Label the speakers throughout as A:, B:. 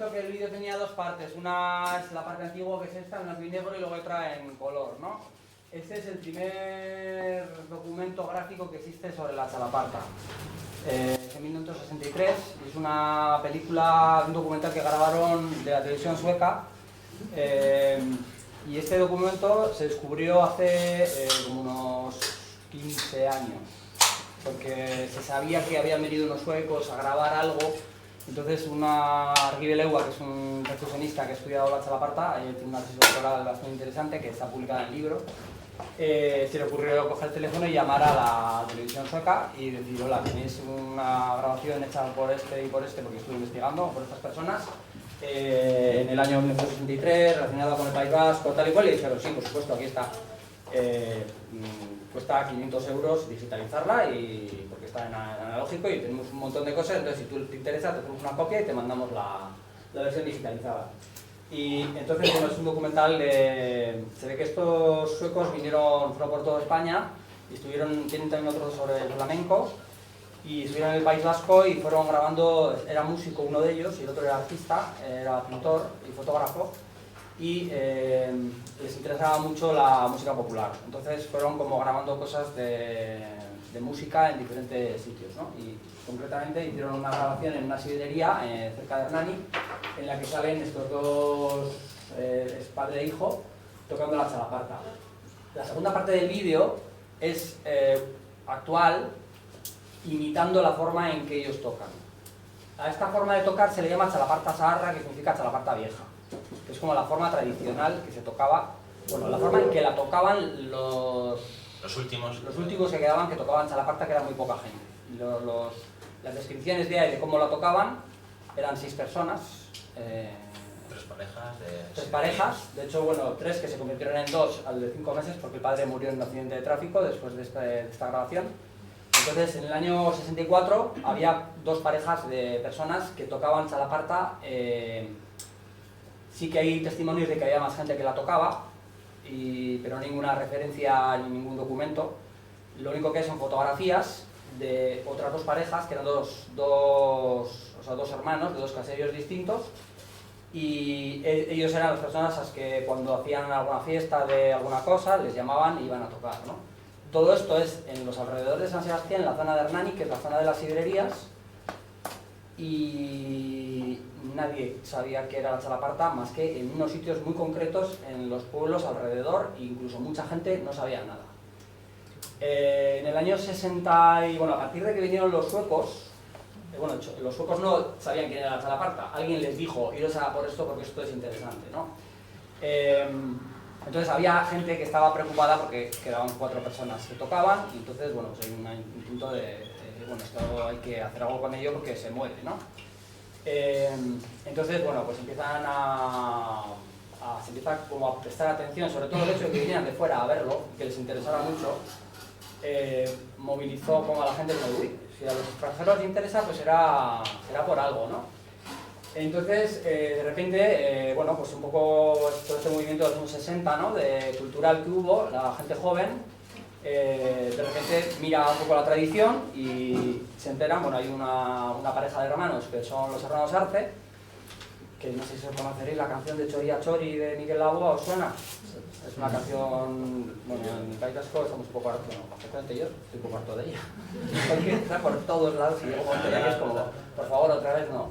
A: comento que el vídeo tenía dos partes. Una es la parte antigua, que es esta, en blanco y negro, y luego otra en color, ¿no? Este es el primer documento gráfico que existe sobre la Chalaparta. Es en 1963, es una película, un documental que grabaron de la televisión sueca. Y este documento se descubrió hace como unos 15 años, porque se sabía que habían venido unos suecos a grabar algo. Entonces una Argive Leua, que es un percusionista que ha estudiado la Chalaparta, tiene una tesis doctoral bastante interesante que está publicada en el libro, se le ocurrió coger el teléfono y llamar a la televisión sueca y decir: hola, tenéis una grabación hecha por este y por este, porque estuve investigando por estas personas, en el año 1963, relacionada con el País Vasco, tal y cual, y dijeron: sí, por supuesto, aquí está. Cuesta 500 euros digitalizarla, y porque está en analógico y tenemos un montón de cosas, entonces si tú te interesa te ponemos una copia y te mandamos la versión digitalizada. Y entonces, bueno, es un documental se ve que estos suecos fueron por toda España y tienen también otro sobre el flamenco, y estuvieron en el País Vasco y fueron grabando. Era músico uno de ellos y el otro era artista, era pintor y fotógrafo, y les interesaba mucho la música popular. Entonces fueron como grabando cosas de música en diferentes sitios, ¿no? Y concretamente hicieron una grabación en una sidrería cerca de Hernani, en la que salen estos dos, es padre e hijo, tocando la Chalaparta. La segunda parte del vídeo es actual, imitando la forma en que ellos tocan. A esta forma de tocar se le llama Chalaparta Saharra, que significa Chalaparta vieja, que es como la forma tradicional que se tocaba, bueno, la forma en que la tocaban los últimos que quedaban, que tocaban Chalaparta, que era muy poca gente. Las descripciones de cómo la tocaban eran 6 personas, tres parejas, de hecho, bueno, 3 que se convirtieron en 2 al de 5 meses, porque el padre murió en un accidente de tráfico después de esta grabación. Entonces, en el año 64 había 2 parejas de personas que tocaban Chalaparta. Sí que hay testimonios de que había más gente que la tocaba, pero ninguna referencia ni ningún documento. Lo único que hay son fotografías de otras 2 parejas, que eran dos hermanos de 2 caseríos distintos, y ellos eran las personas a las que cuando hacían alguna fiesta de alguna cosa les llamaban y iban a tocar, ¿no? Todo esto es en los alrededores de San Sebastián, en la zona de Hernani, que es la zona de las sidrerías, y nadie sabía qué era la Chalaparta más que en unos sitios muy concretos en los pueblos alrededor, e incluso mucha gente no sabía nada. En el año 60, y bueno, a partir de que vinieron los suecos, los suecos no sabían quién era la Chalaparta, alguien les dijo: iros a por esto porque esto es interesante, ¿no? Entonces había gente que estaba preocupada porque quedaban 4 personas que tocaban, y entonces, bueno, pues hay un intento bueno, esto hay que hacer algo con ello porque se muere, ¿no? Entonces, bueno, pues se empieza como a prestar atención, sobre todo el hecho de que vinieran de fuera a verlo, que les interesara mucho, movilizó como a la gente, como, uy, si a los extranjeros les interesa, pues será por algo, ¿no? Entonces, de repente, bueno, pues un poco todo este movimiento de los años 60, ¿no?, de cultural que hubo, la gente joven, de repente mira un poco la tradición y se enteran. Bueno, hay una pareja de hermanos que son los hermanos Arce, que no sé si os conoceréis la canción de Chori a Chori de Miguel Laboa, ¿os suena? Es una canción, bueno, en el País Vasco estamos un poco hartos, bueno, perfectamente yo estoy un poco harto de ella, porque está por todos lados y luego que es como, por favor, otra vez no.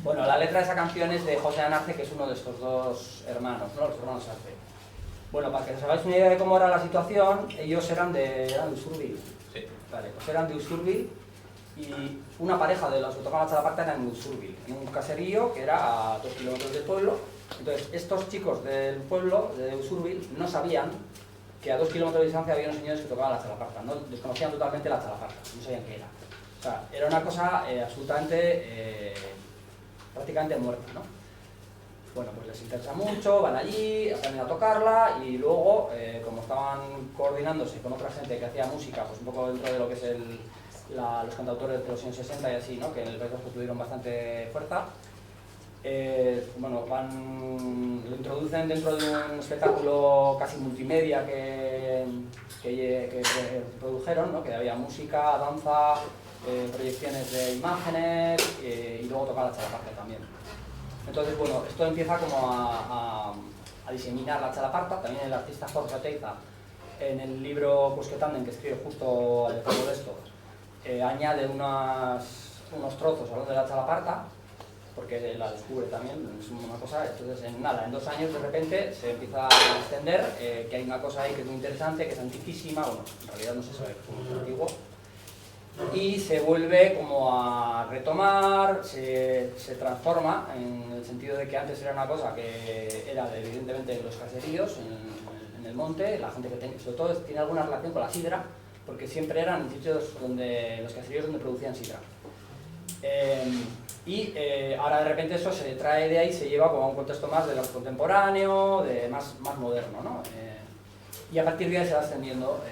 A: Bueno, la letra de esa canción es de José Arce, que es uno de estos 2 hermanos, ¿no?, los hermanos Arce. Bueno, para que os hagáis una idea de cómo era la situación, ellos eran de Usurbil.
B: Sí.
A: Vale, pues eran de Usurbil, y una pareja de los que tocaban la Chalaparta eran en Usurbil, en un caserío que era a 2 kilómetros del pueblo. Entonces, estos chicos del pueblo, de Usurbil, no sabían que a 2 kilómetros de distancia había unos señores que tocaban la Chalaparta, no desconocían totalmente la Chalaparta, no sabían qué era. O sea, era una cosa absolutamente, prácticamente muerta, ¿no? Bueno, pues les interesa mucho, van allí, aprenden a tocarla, y luego, como estaban coordinándose con otra gente que hacía música, pues un poco dentro de lo que es los cantautores de los años 60 y así, ¿no?, que en el País Vasco tuvieron bastante fuerza, bueno, lo introducen dentro de un espectáculo casi multimedia que produjeron, ¿no?, que había música, danza, proyecciones de imágenes, y luego tocaba la Chalaparta también. Entonces, bueno, esto empieza como a diseminar la chalaparta. También el artista Jorge Oteiza, en el libro Cusquetanden, que escribe justo de todo esto, añade unos trozos hablando de la chalaparta, porque la descubre también, es una cosa. Entonces, en 2 años de repente se empieza a extender, que hay una cosa ahí que es muy interesante, que es antiquísima, bueno, en realidad no se sabe cómo es antiguo, y se vuelve como a retomar, se transforma, en el sentido de que antes era una cosa que era evidentemente en los caseríos, en el monte, la gente que tenía, sobre todo tiene alguna relación con la sidra, porque siempre eran sitios donde, los caseríos donde producían sidra. Ahora de repente eso se trae de ahí, se lleva como a un contexto más de lo contemporáneo, más moderno, ¿no? Y a partir de ahí se va extendiendo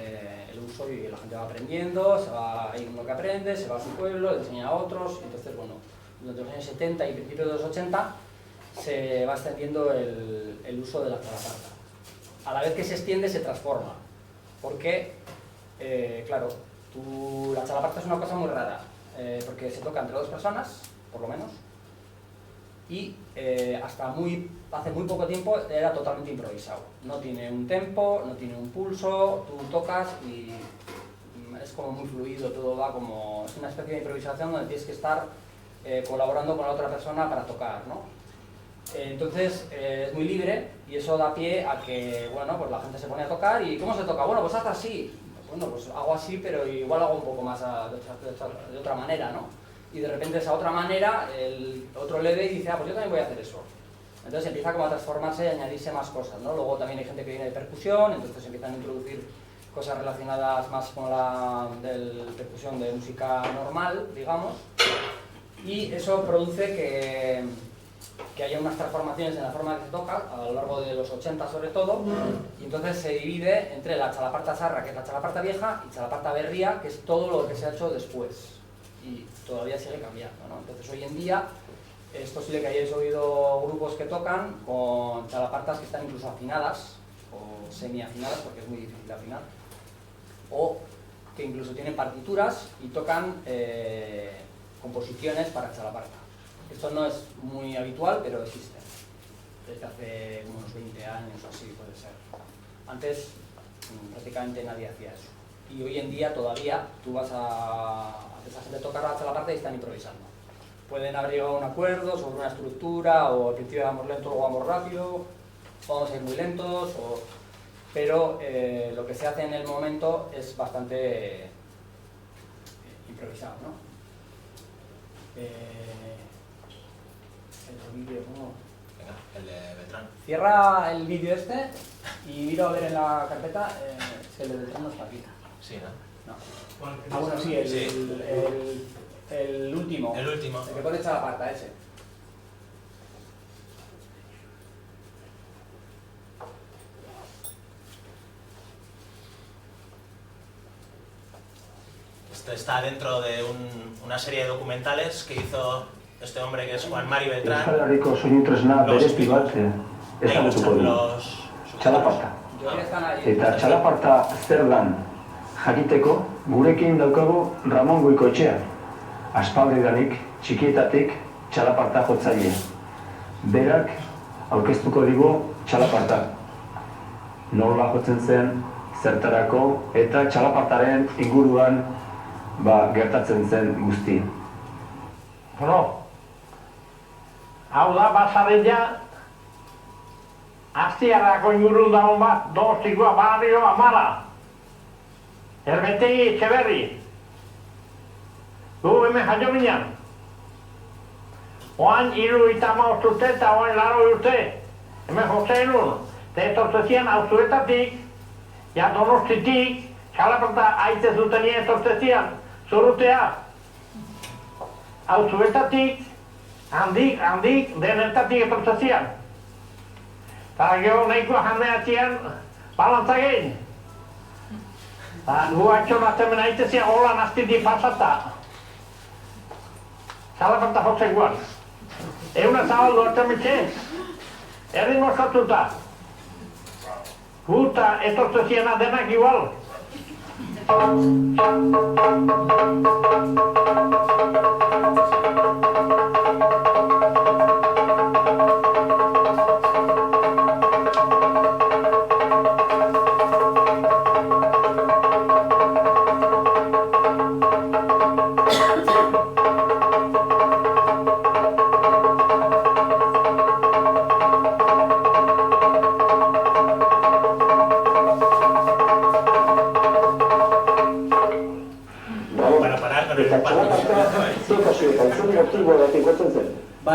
A: el uso y la gente va aprendiendo, hay uno que aprende, se va a su pueblo, le enseña a otros. Entonces, bueno, durante los años 70 y principios de los 80 se va extendiendo el uso de la chalaparta. A la vez que se extiende, se transforma, porque, claro, la chalaparta es una cosa muy rara, porque se toca entre 2 personas, por lo menos, y hasta hace muy poco tiempo era totalmente improvisado. No tiene un tempo, no tiene un pulso, tú tocas y es como muy fluido, todo va como... Es una especie de improvisación donde tienes que estar colaborando con la otra persona para tocar, ¿no? Entonces es muy libre y eso da pie a que, bueno, pues la gente se pone a tocar. ¿Y cómo se toca? Bueno, pues haz así. Bueno, pues hago así, pero igual hago un poco más de otra manera, ¿no? Y de repente esa otra manera, el otro le ve y dice, pues yo también voy a hacer eso. Entonces empieza como a transformarse y a añadirse más cosas, ¿no? Luego también hay gente que viene de percusión, entonces empiezan a introducir cosas relacionadas más con la percusión de música normal, digamos, y eso produce que haya unas transformaciones en la forma que se toca, a lo largo de los 80 sobre todo, y entonces se divide entre la chalaparta sarra, que es la chalaparta vieja, y chalaparta berria, que es todo lo que se ha hecho después, y todavía sigue cambiando, ¿no? Entonces hoy en día es posible que hayáis oído grupos que tocan con chalapartas que están incluso afinadas, o semi-afinadas, porque es muy difícil afinar, o que incluso tienen partituras y tocan composiciones para chalaparta. Esto no es muy habitual, pero existe. Desde hace unos 20 años o así puede ser. Antes prácticamente nadie hacía eso. Y hoy en día todavía tú vas a esa gente tocar la chalaparta y están improvisando. Pueden haber llegado a un acuerdo sobre una estructura, o al principio vamos lento, luego vamos rápido, vamos a ir muy lentos, pero lo que se hace en el momento es bastante improvisado, ¿no? El vídeo, ¿cómo?
B: Venga, el de Beltrán.
A: Cierra el vídeo este y miro a ver en la carpeta si el de Beltrán no está aquí.
B: Sí, ¿no?
A: No. Ah, bueno, sí, el último.
B: El último.
A: El que pone chalaparta, ese.
B: Esto está dentro de una serie de documentales que hizo este hombre que es Juan Mari Beltrán.
C: Euskal Herriko soinu tresna berezi bat ezagutuko dugu. Txalaparta. Eta txalaparta zer dan jakiteko gurekin daukagu Ramon Goikoetxea. Aspaldidanik, txikietatik txalaparta jotzaile. Berak aurkeztuko digu txalaparta. Nola jotzen zen, zertarako eta txalapartaren inguruan gertatzen zen guzti.
D: Bueno, hau da Basarella, Astiarrako inguru daun bat, Donostikoa, Barrio, Amara, Erbetegi, Etxeberri. Gu hemen jaio ginen. Oain 75 urte eta oain 80 urte. Hemen joseen un. Eta etortzezian Auzuetatik, ja Donostitik, txalaparta aite zutenien etortzezian, zurrutea. Auzuetatik, handik, denetatik etortzezian. Eta gero nahikoa jandeatzean, balantzagein. Gu atxon atemen aitezian holan aztiti pasata. Txalaparta jotzen guan. Euna zabaldu atemetxe, erritmo eskatuta. Guta etortzeziena denak igual.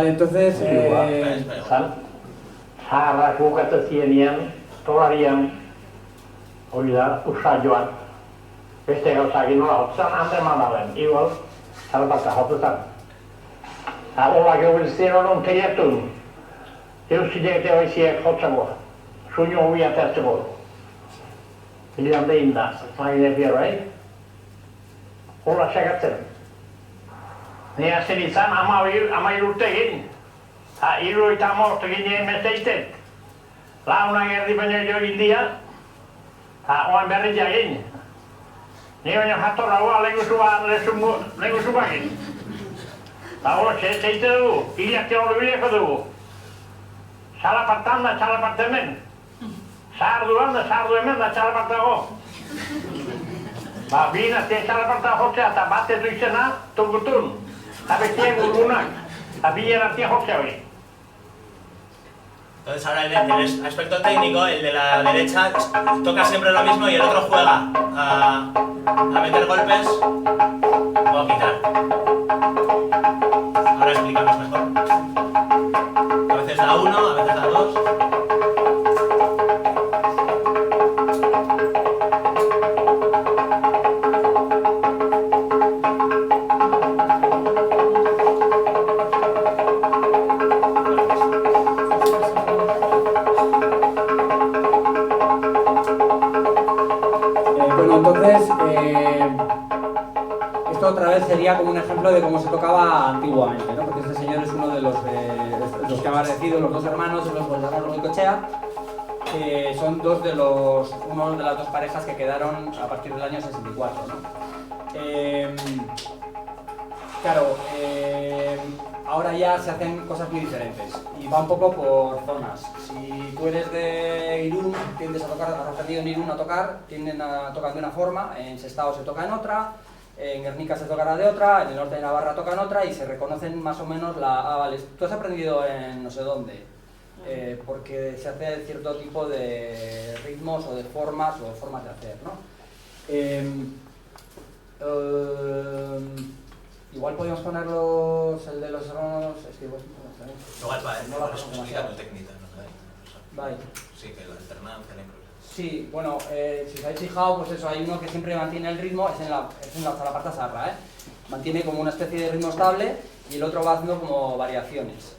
A: Vale, entonces...
D: Zaharrak bukatzen zirenean, tolarian, hori da, usaioan, beste gauzak nola jotzen, handeman daben, igual, salbata jotzen. Eta hola gehiagoen honon teriatun, eusileak eta baiziak jotzeko, suño hori atertzeko. Hilean behin da, maile bierrai, hola segatzen. Nea zer izan, 10 urte egin. Hiru eta most egin meseiten. Launa gerdi baino jo egin dia. Oan berri egin. Ni baino jatorra hoa lehenguzu bagin. Hola, zeite dugu, hilak hori bileko dugu. Txalapartan da, txalapart hemen. Zaharduan da, zahardu hemen da, txalapartago. Bina ze txalaparta jotzea eta bat edu izena, tungutun. Eta bestiak urgunak. Eta bilen artia jotzea hori.
B: Entonces ahora el aspecto técnico, el de la derecha, toca siempre lo mismo y el otro juega a meter golpes o a quitar. Ahora explicamos mejor. A veces da 1, a veces da 2.
A: Esto otra vez sería como un ejemplo de cómo se tocaba antiguamente, ¿no? Porque este señor es uno de los que han aparecido, los dos hermanos, los Boldarano y Cochea, que son uno de las dos parejas que quedaron a partir del año 64, ¿no? Claro, ahora ya se hacen cosas muy diferentes y va un poco por zonas. Si tú eres de Irún, tiendes a tocar, has aprendido en Irún a tocar, tienden a tocar de una forma, en Sestao se toca en otra, en Guernica se tocará de otra, en el norte de Navarra tocan otra y se reconocen más o menos vale, tú has aprendido en no sé dónde, porque se hace cierto tipo de ritmos o de formas de hacer, ¿no? Igual podríamos ponerlos, el de los hermanos, es que vos no sabéis.
B: Igual va, no la música no técnica, ¿no?
A: Vale.
B: Sí, que la alternancia, la improvisación.
A: Sí, bueno, si os habéis fijado, pues eso, hay uno que siempre mantiene el ritmo, es en la Txalaparta Zaharra, ¿eh? Mantiene como una especie de ritmo estable y el otro va haciendo como variaciones.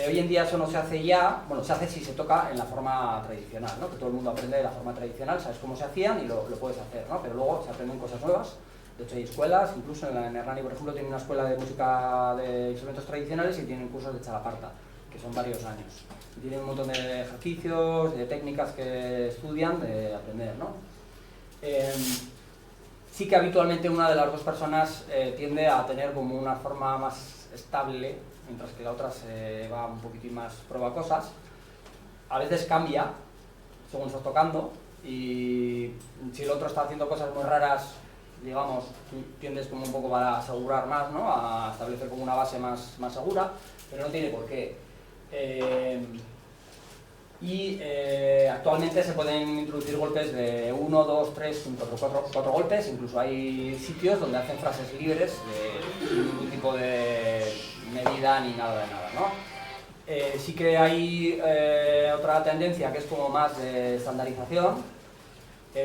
A: Hoy en día eso no se hace ya, bueno, se hace si se toca en la forma tradicional, ¿no? Que todo el mundo aprende de la forma tradicional, sabes cómo se hacían y lo puedes hacer, ¿no? Pero luego se aprenden cosas nuevas. De hecho hay escuelas, incluso en Hernani, por ejemplo, tienen una escuela de música de instrumentos tradicionales y tienen cursos de Txalaparta, que son varios años. Y tienen un montón de ejercicios, de técnicas que estudian, de aprender, ¿no? Sí que habitualmente una de las dos personas tiende a tener como una forma más estable, mientras que la otra se va un poquitín más, prueba cosas. A veces cambia, según estás tocando, y si el otro está haciendo cosas muy raras, digamos, tú tiendes como un poco para asegurar más, ¿no? A establecer como una base más segura, pero no tiene por qué. Actualmente se pueden introducir golpes de 1, 2, 3, 4 golpes, incluso hay sitios donde hacen frases libres sin ningún tipo de medida ni nada de nada, ¿no? Sí que hay otra tendencia que es como más de estandarización,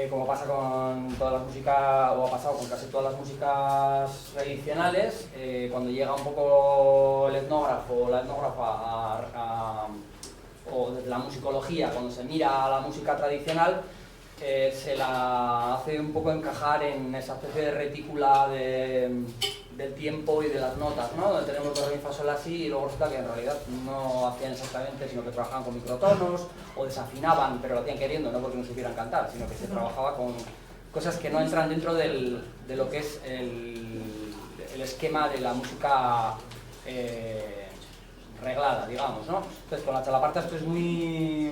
A: como pasa con todas las músicas, o ha pasado con casi todas las músicas tradicionales, cuando llega un poco el etnógrafo o la etnógrafa o desde la musicología, cuando se mira a la música tradicional, se la hace un poco encajar en esa especie de retícula del tiempo y de las notas, ¿no? Donde tenemos do, re, mi, fa, sol, la, si, y luego resulta que en realidad no hacían exactamente, sino que trabajaban con microtonos o desafinaban, pero lo hacían queriendo, no porque no supieran cantar, sino que se trabajaba con cosas que no entran dentro de lo que es el esquema de la música reglada, digamos, ¿no? Entonces con la Txalaparta esto es muy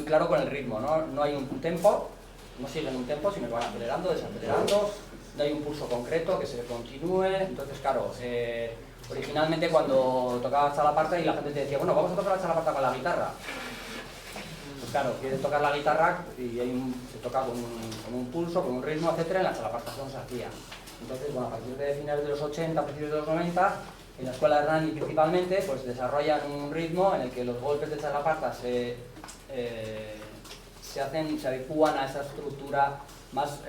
A: claro con el ritmo, ¿no? No hay un tempo, no siguen un tempo, sino que van acelerando, desacelerando, no hay un pulso concreto que se continúe. Entonces, claro, originalmente cuando tocaba Txalaparta y la gente te decía, bueno, vamos a tocar la Txalaparta con la guitarra. Pues claro, quieres tocar la guitarra y se toca con un pulso, con un ritmo, etcétera, en la Txalaparta no se hacía. Entonces, bueno, a partir de finales de los 80, a principios de los 90, en la escuela de Hernani principalmente, pues desarrollan un ritmo en el que los golpes de chalaparta se adecúan a esa estructura más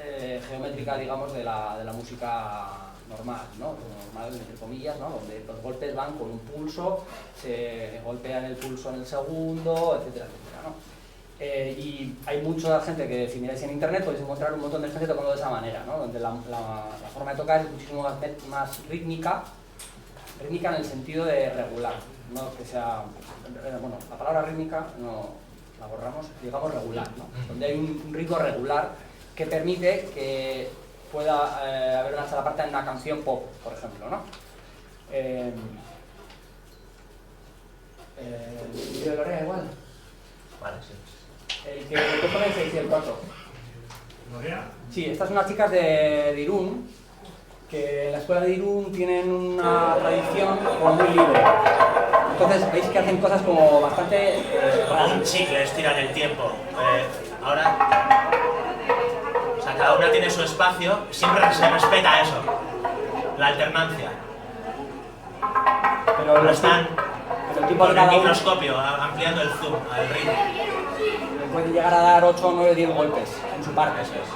A: geométrica, digamos, de la música normal, ¿no? Normal, entre comillas, ¿no? Donde los golpes van con un pulso, se golpean el pulso en el segundo, etcétera, etcétera, ¿no? Y hay mucha gente que, si miráis en internet, podéis encontrar un montón de gente tocando de esa manera, ¿no? Donde la forma de tocar es muchísimo más rítmica en el sentido de regular, no que sea, bueno, la palabra rítmica no la borramos, digamos regular, ¿no? Donde hay un ritmo regular que permite que pueda haber una chalaparta en una canción pop, por ejemplo, ¿no? El vídeo de Lorea igual.
B: Vale, sí.
A: El que pone el 6 y el 4.
D: ¿Lorea?
A: Sí, estas son unas chicas de Irún, que en la escuela de Irún tienen una tradición como muy libre. Entonces veis que hacen cosas como bastante
B: Como un chicle, estiran el tiempo. Ahora, o sea, cada una tiene su espacio, siempre se respeta eso, la alternancia.
A: pero
B: No están
A: el tipo de
B: con el
A: cada uno
B: microscopio ampliando el zoom al ritmo.
A: puede llegar a dar 8, 9, 10 golpes en su parte.
B: Eso es.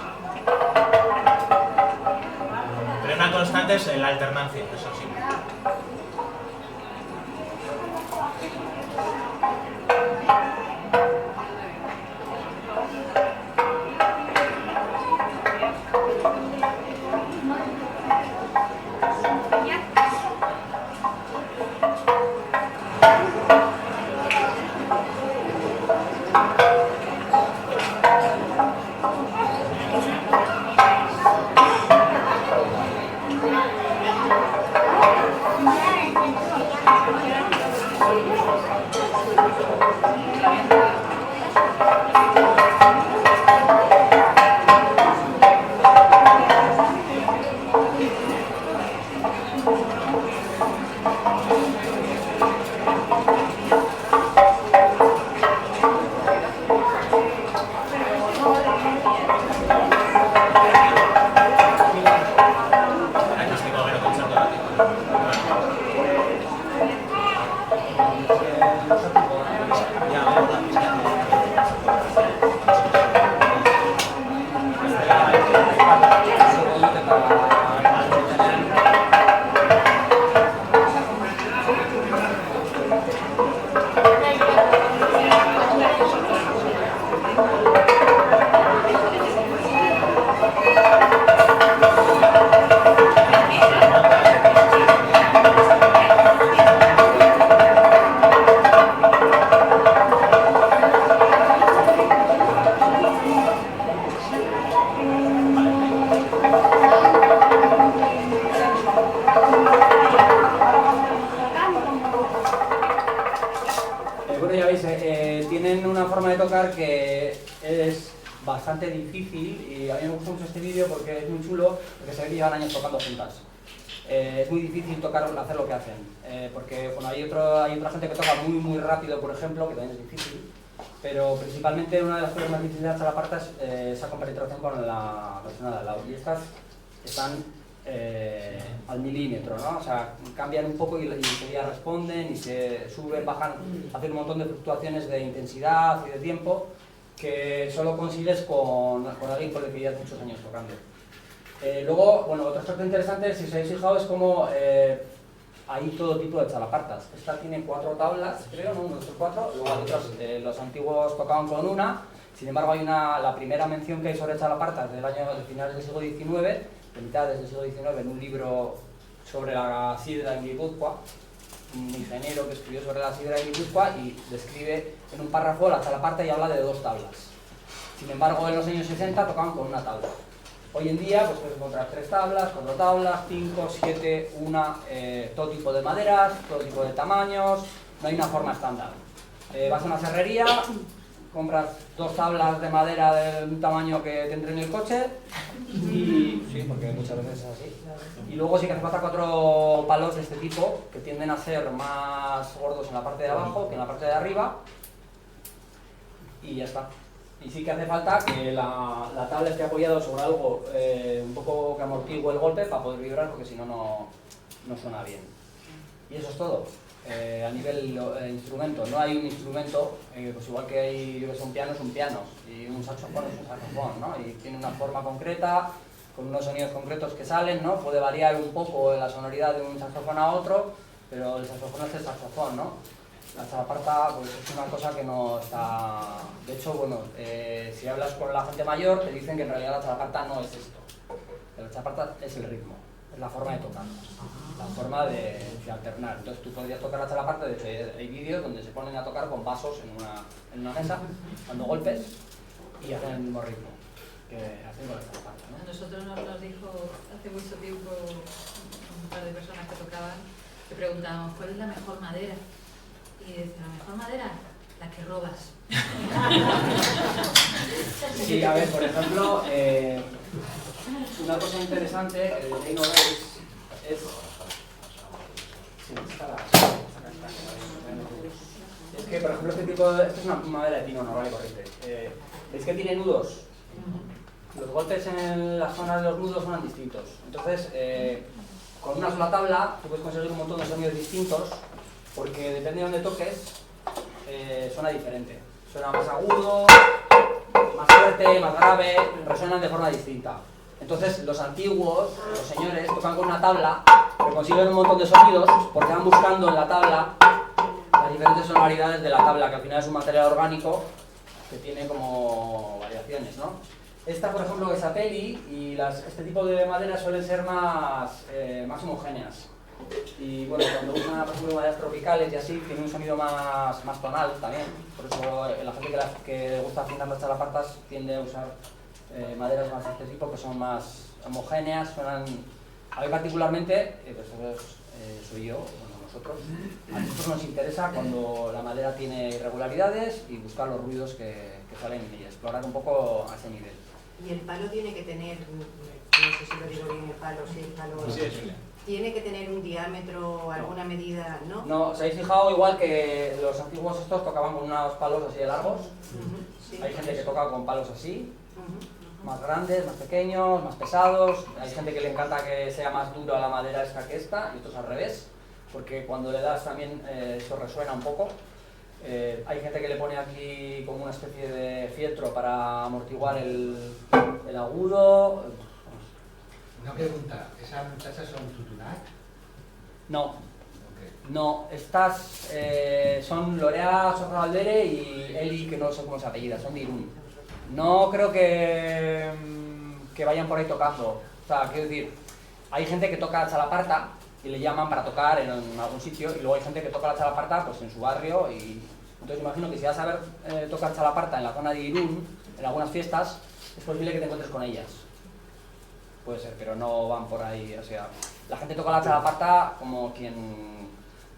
B: Pero una constante es la alternancia, eso sí.
A: tienen una forma de tocar que es bastante difícil y a mí me gusta mucho este vídeo porque es muy chulo, porque se ve que llevan años tocando juntas. Es muy difícil hacer lo que hacen, porque bueno, hay otra gente que toca muy rápido, por ejemplo, que también es difícil, pero principalmente una de las cosas más difíciles de chalaparta es esa compenetración con la persona de al lado, y estas están al milímetro, ¿no? O sea, cambian un poco y enseguida responden y se suben, bajan, hacen un montón de fluctuaciones de intensidad y de tiempo que solo consigues con alguien con el que llevas muchos años tocando. Luego, bueno, otro aspecto interesante, si os habéis fijado, es como hay todo tipo de chalapartas. Esta tiene 4 tablas, creo, ¿no? 1, 2, 3, 4. Luego hay otros, los antiguos tocaban con una. Sin embargo, hay la primera mención que hay sobre chalapartas de finales del siglo XIX, de mitades del siglo XIX, en un libro sobre la sidra en Guipúzcoa, un ingeniero que escribió sobre la sidra en Guipúzcoa y describe en un párrafo la chalaparta y habla de 2 tablas. Sin embargo, en los años 60 tocaban con una tabla. Hoy en día pues puedes encontrar 3 tablas, 4 tablas, 5, 7, 1, todo tipo de maderas, todo tipo de tamaños, no hay una forma estándar. Vas a una serrería, compras 2 tablas de madera del tamaño que te entre en el coche y sí, porque muchas veces es así. Y luego sí que hace falta 4 palos de este tipo que tienden a ser más gordos en la parte de abajo que en la parte de arriba y ya está. Y sí que hace falta que la tabla esté apoyada sobre algo un poco que amortigue el golpe para poder vibrar, porque si no, no suena bien. Y eso es todo. A nivel instrumento, no hay un instrumento, pues igual que hay, yo que sé, un piano es un piano y un saxofón es un saxofón, ¿no? Y tiene una forma concreta, con unos sonidos concretos que salen, ¿no? Puede variar un poco la sonoridad de un saxofón a otro, pero el saxofón es el saxofón, ¿no? La chalaparta pues, es una cosa que no está... De hecho, bueno, si hablas con la gente mayor te dicen que en realidad la chalaparta no es esto. La chalaparta es el ritmo, es la forma de tocar, la forma de alternar. Entonces tú podrías tocar la chalaparta, de hecho hay vídeos donde se ponen a tocar con vasos en una mesa, dando golpes y hacen el mismo ritmo que hacen con la chalaparta, ¿no?
E: A nosotros nos dijo hace mucho tiempo un par de personas que tocaban, que preguntábamos ¿cuál es la mejor madera? Y decían, la mejor madera, la que robas.
A: Sí, a ver, por ejemplo, una cosa interesante de Dino es que, por ejemplo, esta es una madera de pino normal y corriente. ¿Veis que tiene nudos? Los golpes en las zonas de los nudos son distintos. Entonces, con una sola tabla, tú puedes conseguir un montón de sonidos distintos, porque depende de dónde toques, suena diferente. Suena más agudo, más fuerte, más grave, resuenan de forma distinta. Entonces, los antiguos, los señores, tocan con una tabla, pero consiguen un montón de sonidos porque van buscando en la tabla las diferentes sonoridades de la tabla, que al final es un material orgánico que tiene como variaciones, ¿no? Esta, por ejemplo, es Sapelli, y este tipo de maderas suelen ser más homogéneas. Y bueno, cuando usan, por ejemplo, maderas tropicales y así, tiene un sonido más tonal también. Por eso la gente que le gusta afinar las chalapartas tiende a usar maderas más de este tipo, que son más homogéneas, suenan... A mí particularmente, pues soy yo, bueno, a nosotros nos interesa cuando la madera tiene irregularidades y buscar los ruidos que salen y explorar un poco a ese nivel.
F: Y el palo tiene que tener, no sé si lo digo bien, el palo, sí, el palo... Sí. ¿Tiene que tener un diámetro, alguna medida, no?
A: No, ¿os habéis fijado igual que los antiguos estos tocaban con unos palos así de largos?
F: Sí.
A: Hay gente que toca con palos así, más grandes, más pequeños, más pesados. Hay gente que le encanta que sea más dura la madera esta que esta, y esto es al revés, porque cuando le das también eso resuena un poco. Hay gente que le pone aquí como una especie de fieltro para amortiguar el agudo.
G: Una pregunta, ¿esas muchachas son tutunac?
A: No.
G: Okay.
A: No, estas son Lorea Sorraldere y Eli, que no sé cómo se apellida, son de Irún. No creo que vayan por ahí tocando. O sea, quiero decir, hay gente que toca chalaparta y le llaman para tocar en algún sitio, y luego hay gente que toca la chalaparta pues en su barrio, y entonces imagino que si vas a ver tocar chalaparta en la zona de Irún, en algunas fiestas, es posible que te encuentres con ellas. Puede ser, pero no van por ahí, o sea, la gente toca la chalaparta como quien,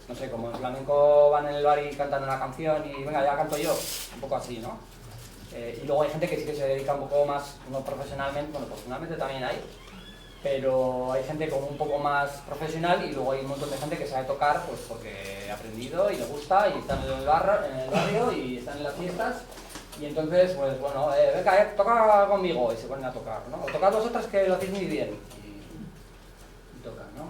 A: no sé, como en flamenco van en el bar y cantan una canción y venga, ya canto yo, un poco así, ¿no? Y luego hay gente que sí que se dedica un poco más, no profesionalmente, bueno, profesionalmente también hay, pero hay gente como un poco más profesional, y luego hay un montón de gente que sabe tocar pues porque ha aprendido y le gusta y están en el barrio y están en las fiestas. Y entonces, pues bueno, venga, toca conmigo, y se ponen a tocar, ¿no? O tocad vosotras que lo hacéis muy bien, y tocan, ¿no?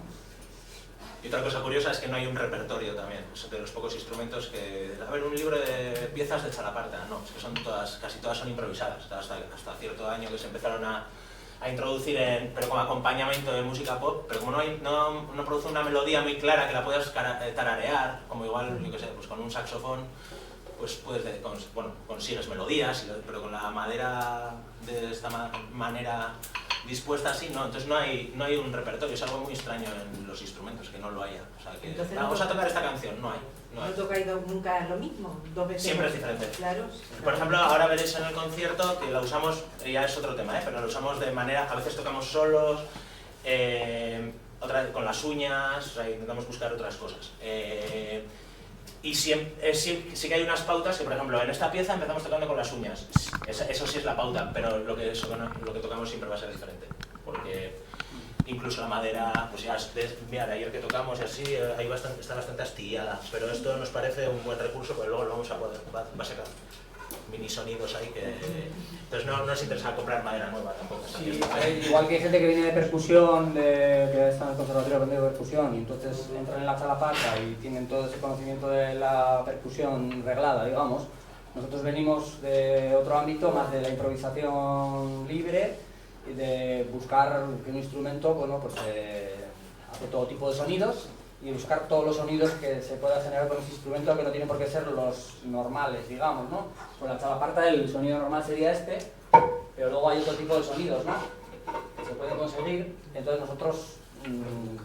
B: Y otra cosa curiosa es que no hay un repertorio también, es de los pocos instrumentos que... A ver, un libro de piezas de chalaparta, no, es que son todas, casi todas son improvisadas, hasta cierto año que se empezaron a introducir, pero como acompañamiento de música pop, pero como no produce una melodía muy clara que la puedas tararear, como igual, yo qué sé, pues con un saxofón, pues consigues melodías, pero con la madera de esta manera dispuesta así, no, entonces no hay un repertorio, es algo muy extraño en los instrumentos, que no lo haya. O sea, que
F: entonces
B: vamos a tocar esta canción, no hay.
F: ¿No tocáis nunca lo mismo? ¿Dos veces?
B: Siempre es diferente.
F: Claro.
B: Por ejemplo, ahora veréis en el concierto que la usamos, ya es otro tema, pero la usamos de manera, a veces tocamos solos, otra vez con las uñas, o sea, intentamos buscar otras cosas. Y sí que hay unas pautas que, por ejemplo, en esta pieza empezamos tocando con las uñas. Eso sí es la pauta, pero lo que tocamos siempre va a ser diferente. Porque incluso la madera, pues ya, mira, de ayer que tocamos y así, está bastante astillada. Pero esto nos parece un buen recurso, porque luego lo vamos a poder, va a ser mini sonidos ahí que... Entonces no es interesante comprar madera nueva tampoco.
A: Sí, igual que hay gente que viene de percusión, que está en el conservatorio aprendiendo percusión, y entonces entran en la chalaparta y tienen todo ese conocimiento de la percusión reglada, digamos. Nosotros venimos de otro ámbito, más de la improvisación libre, y de buscar que un instrumento, bueno, pues hace todo tipo de sonidos, y buscar todos los sonidos que se pueda generar con ese instrumento, que no tienen por qué ser los normales, digamos, ¿no? Con la chalaparta el sonido normal sería este, pero luego hay otro tipo de sonidos, ¿no? Que se pueden conseguir. Entonces nosotros,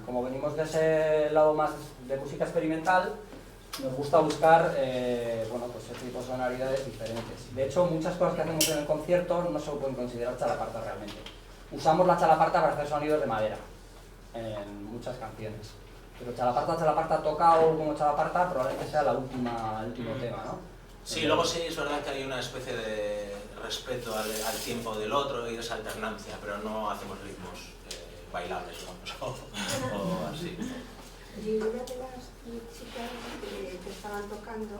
A: como venimos de ese lado más de música experimental, nos gusta buscar bueno, pues ese tipo de sonoridades diferentes. De hecho, muchas cosas que hacemos en el concierto no se pueden considerar chalaparta realmente. Usamos la chalaparta para hacer sonidos de madera en muchas canciones. Pero chalaparta tocado como chalaparta probablemente sea el último tema, ¿no?
B: Sí, luego sí es verdad que hay una especie de respeto al tiempo del otro y esa alternancia, pero no hacemos ritmos bailables, digamos, o así.
H: Y una de las chicas que estaban tocando,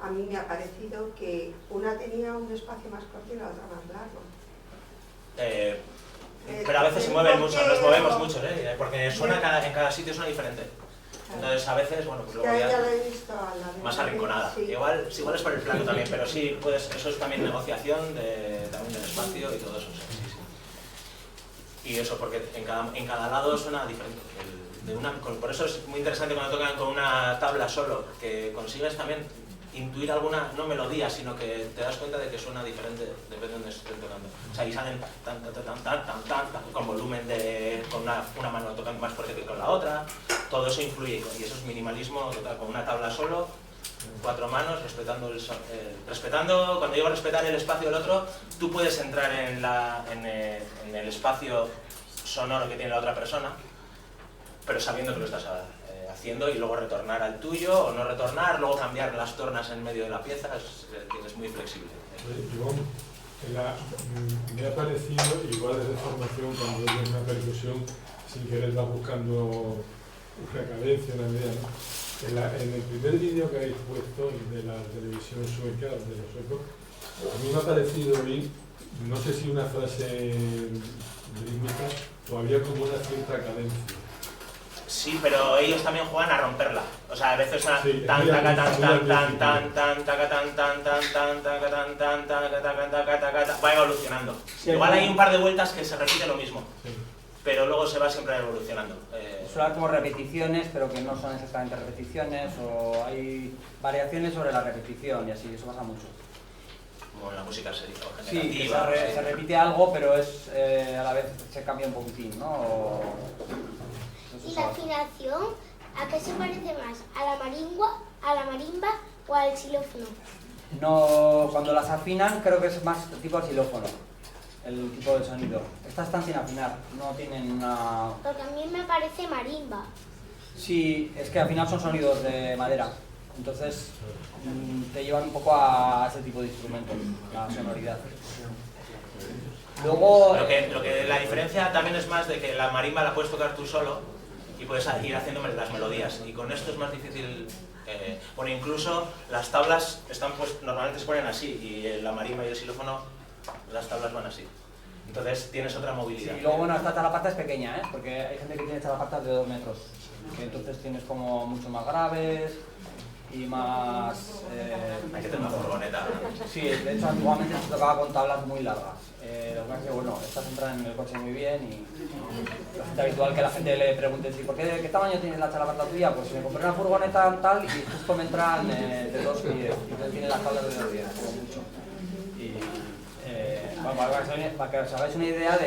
H: a mí me ha parecido que una tenía un espacio más corto y la otra más largo.
B: Pero a veces se mueven mucho, nos movemos mucho, porque suena en cada sitio suena diferente. Entonces a veces, bueno, pues luego
H: ya lo he visto a la
B: más arrinconada.
H: Sí.
B: Igual es por el plano también, pero sí, pues eso es también negociación también del espacio y todo eso. Sí. Y eso, porque en cada lado suena diferente. Por eso es muy interesante cuando tocan con una tabla solo, que consigues también intuir alguna, no melodía, sino que te das cuenta de que suena diferente, depende de donde estén tocando. O sea, ahí salen con volumen con una mano tocando más fuerte que con la otra, todo eso influye, y eso es minimalismo total, con una tabla solo, 4 manos, respetando, cuando digo respetar el espacio del otro, tú puedes entrar en el espacio sonoro que tiene la otra persona, pero sabiendo que lo estás haciendo, y luego retornar al tuyo o no retornar, luego cambiar las tornas en medio de la pieza, es muy flexible.
I: Me ha parecido, igual desde formación, cuando oyes una percusión, sin querer vas buscando una cadencia, una medida, ¿no? En el primer vídeo que habéis puesto de la televisión sueca, de los suecos, a mí me ha parecido oír, no sé si una frase rítmica, o había como una cierta cadencia.
B: Sí, pero ellos también juegan a romperla. O sea, a veces suena va evolucionando. Igual hay un par de vueltas que se repite lo mismo, pero luego se va siempre evolucionando.
A: Suele haber como repeticiones, pero que no son exactamente repeticiones, o hay variaciones sobre la repetición, y así, eso pasa mucho.
B: Como en la música generativa.
A: Sí, se repite algo, pero a la vez se cambia un poquitín, ¿no?
J: ¿Y la afinación a qué se parece más? ¿A la marimba o al xilófono?
A: No, cuando las afinan creo que es más tipo xilófono, el tipo de sonido. Estas están sin afinar, no tienen una...
J: Porque a mí me parece marimba.
A: Sí, es que al final son sonidos de madera, entonces te llevan un poco a ese tipo de instrumentos, la sonoridad. Luego...
B: Lo que la diferencia también es más de que la marimba la puedes tocar tú solo y puedes ir haciendo las melodías, y con esto es más difícil. Bueno, incluso las tablas normalmente se ponen así, y la marimba y el xilófono, las tablas van así. Entonces tienes otra movilidad.
A: Sí, y luego, bueno, esta chalaparta es pequeña, porque hay gente que tiene chalapartas de 2 metros, que entonces tienes como mucho más graves y más...
B: hay que tener una furgoneta.
A: Sí, de hecho antiguamente se tocaba con tablas muy largas. Lo que pasa es que, bueno, estas entran en el coche muy bien, y es habitual que la gente le pregunte ¿por qué tamaño tienes la chalaparta tuya? Pues me compré una furgoneta tal y justo me entran de 2 y 10, y entonces tiene las tablas de 2 y 10, como mucho. Y para que os hagáis una idea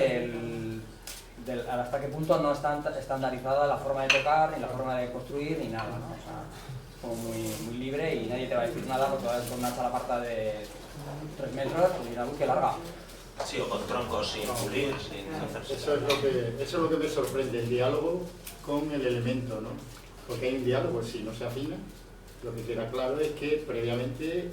A: hasta qué punto no está estandarizada la forma de tocar, ni la forma de construir, ni nada, ¿no? O sea, es como muy libre, y nadie te va a decir nada porque vas con una chalaparta de 3 metros y dirás, uy, qué larga.
B: Sí, o con troncos sin pulir, sin hacerse.
K: Eso es lo que me sorprende, el diálogo con el elemento, ¿no? Porque hay un diálogo, si no se afina, lo que queda claro es que previamente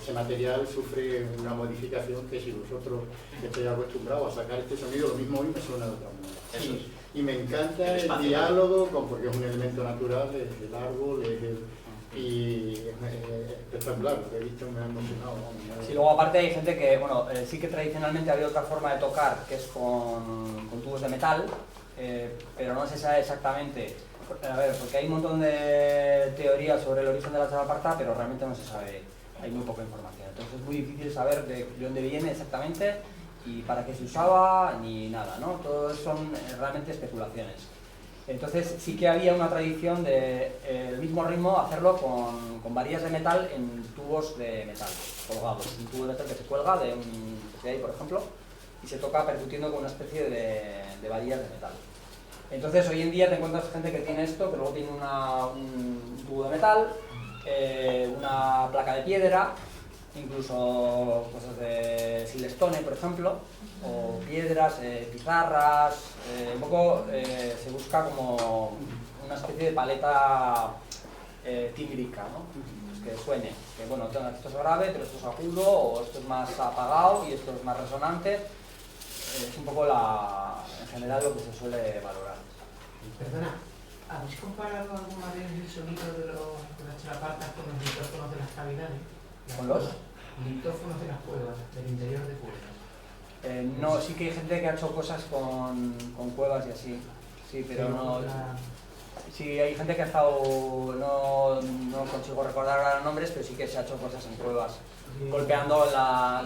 K: ese material sufre una modificación que si vosotros estáis acostumbrados a sacar este sonido, lo mismo hoy me suena de otra manera.
B: Sí.
K: Y me encanta el diálogo, porque es un elemento natural, es el árbol, es Y espectacular, lo que he visto me ha emocionado.
A: Sí, luego aparte hay gente que, bueno, sí que tradicionalmente había otra forma de tocar, que es con tubos de metal, pero no se sabe exactamente, a ver, porque hay un montón de teorías sobre el origen de la chalaparta, pero realmente no se sabe, hay muy poca información. Entonces es muy difícil saber de dónde viene exactamente y para qué se usaba, ni nada, ¿no? Todo son realmente especulaciones. Entonces sí que había una tradición de el mismo ritmo hacerlo con varillas de metal en tubos de metal colgados. Un tubo de metal que se cuelga de ahí, por ejemplo, y se toca percutiendo con una especie de varillas de metal. Entonces hoy en día te encuentras gente que tiene esto, que luego tiene un tubo de metal, una placa de piedra, incluso cosas de silestone, por ejemplo, o piedras, pizarras, un poco se busca como una especie de paleta tímbrica, ¿no? Pues que suene, que bueno, esto es grave, pero esto es agudo, o esto es más apagado y esto es más resonante. Es un poco en general lo que se suele valorar.
G: Perdona, ¿habéis comparado alguna vez el sonido de las chalapartas con los micrófonos de las cavidades?
A: ¿Con los?
G: Micrófonos de las cuevas, del interior de cuevas.
A: No, sí que hay gente que ha hecho cosas con cuevas y así, sí, pero no... Sí, hay gente que ha estado, no consigo recordar ahora los nombres, pero sí que se ha hecho cosas en cuevas, golpeando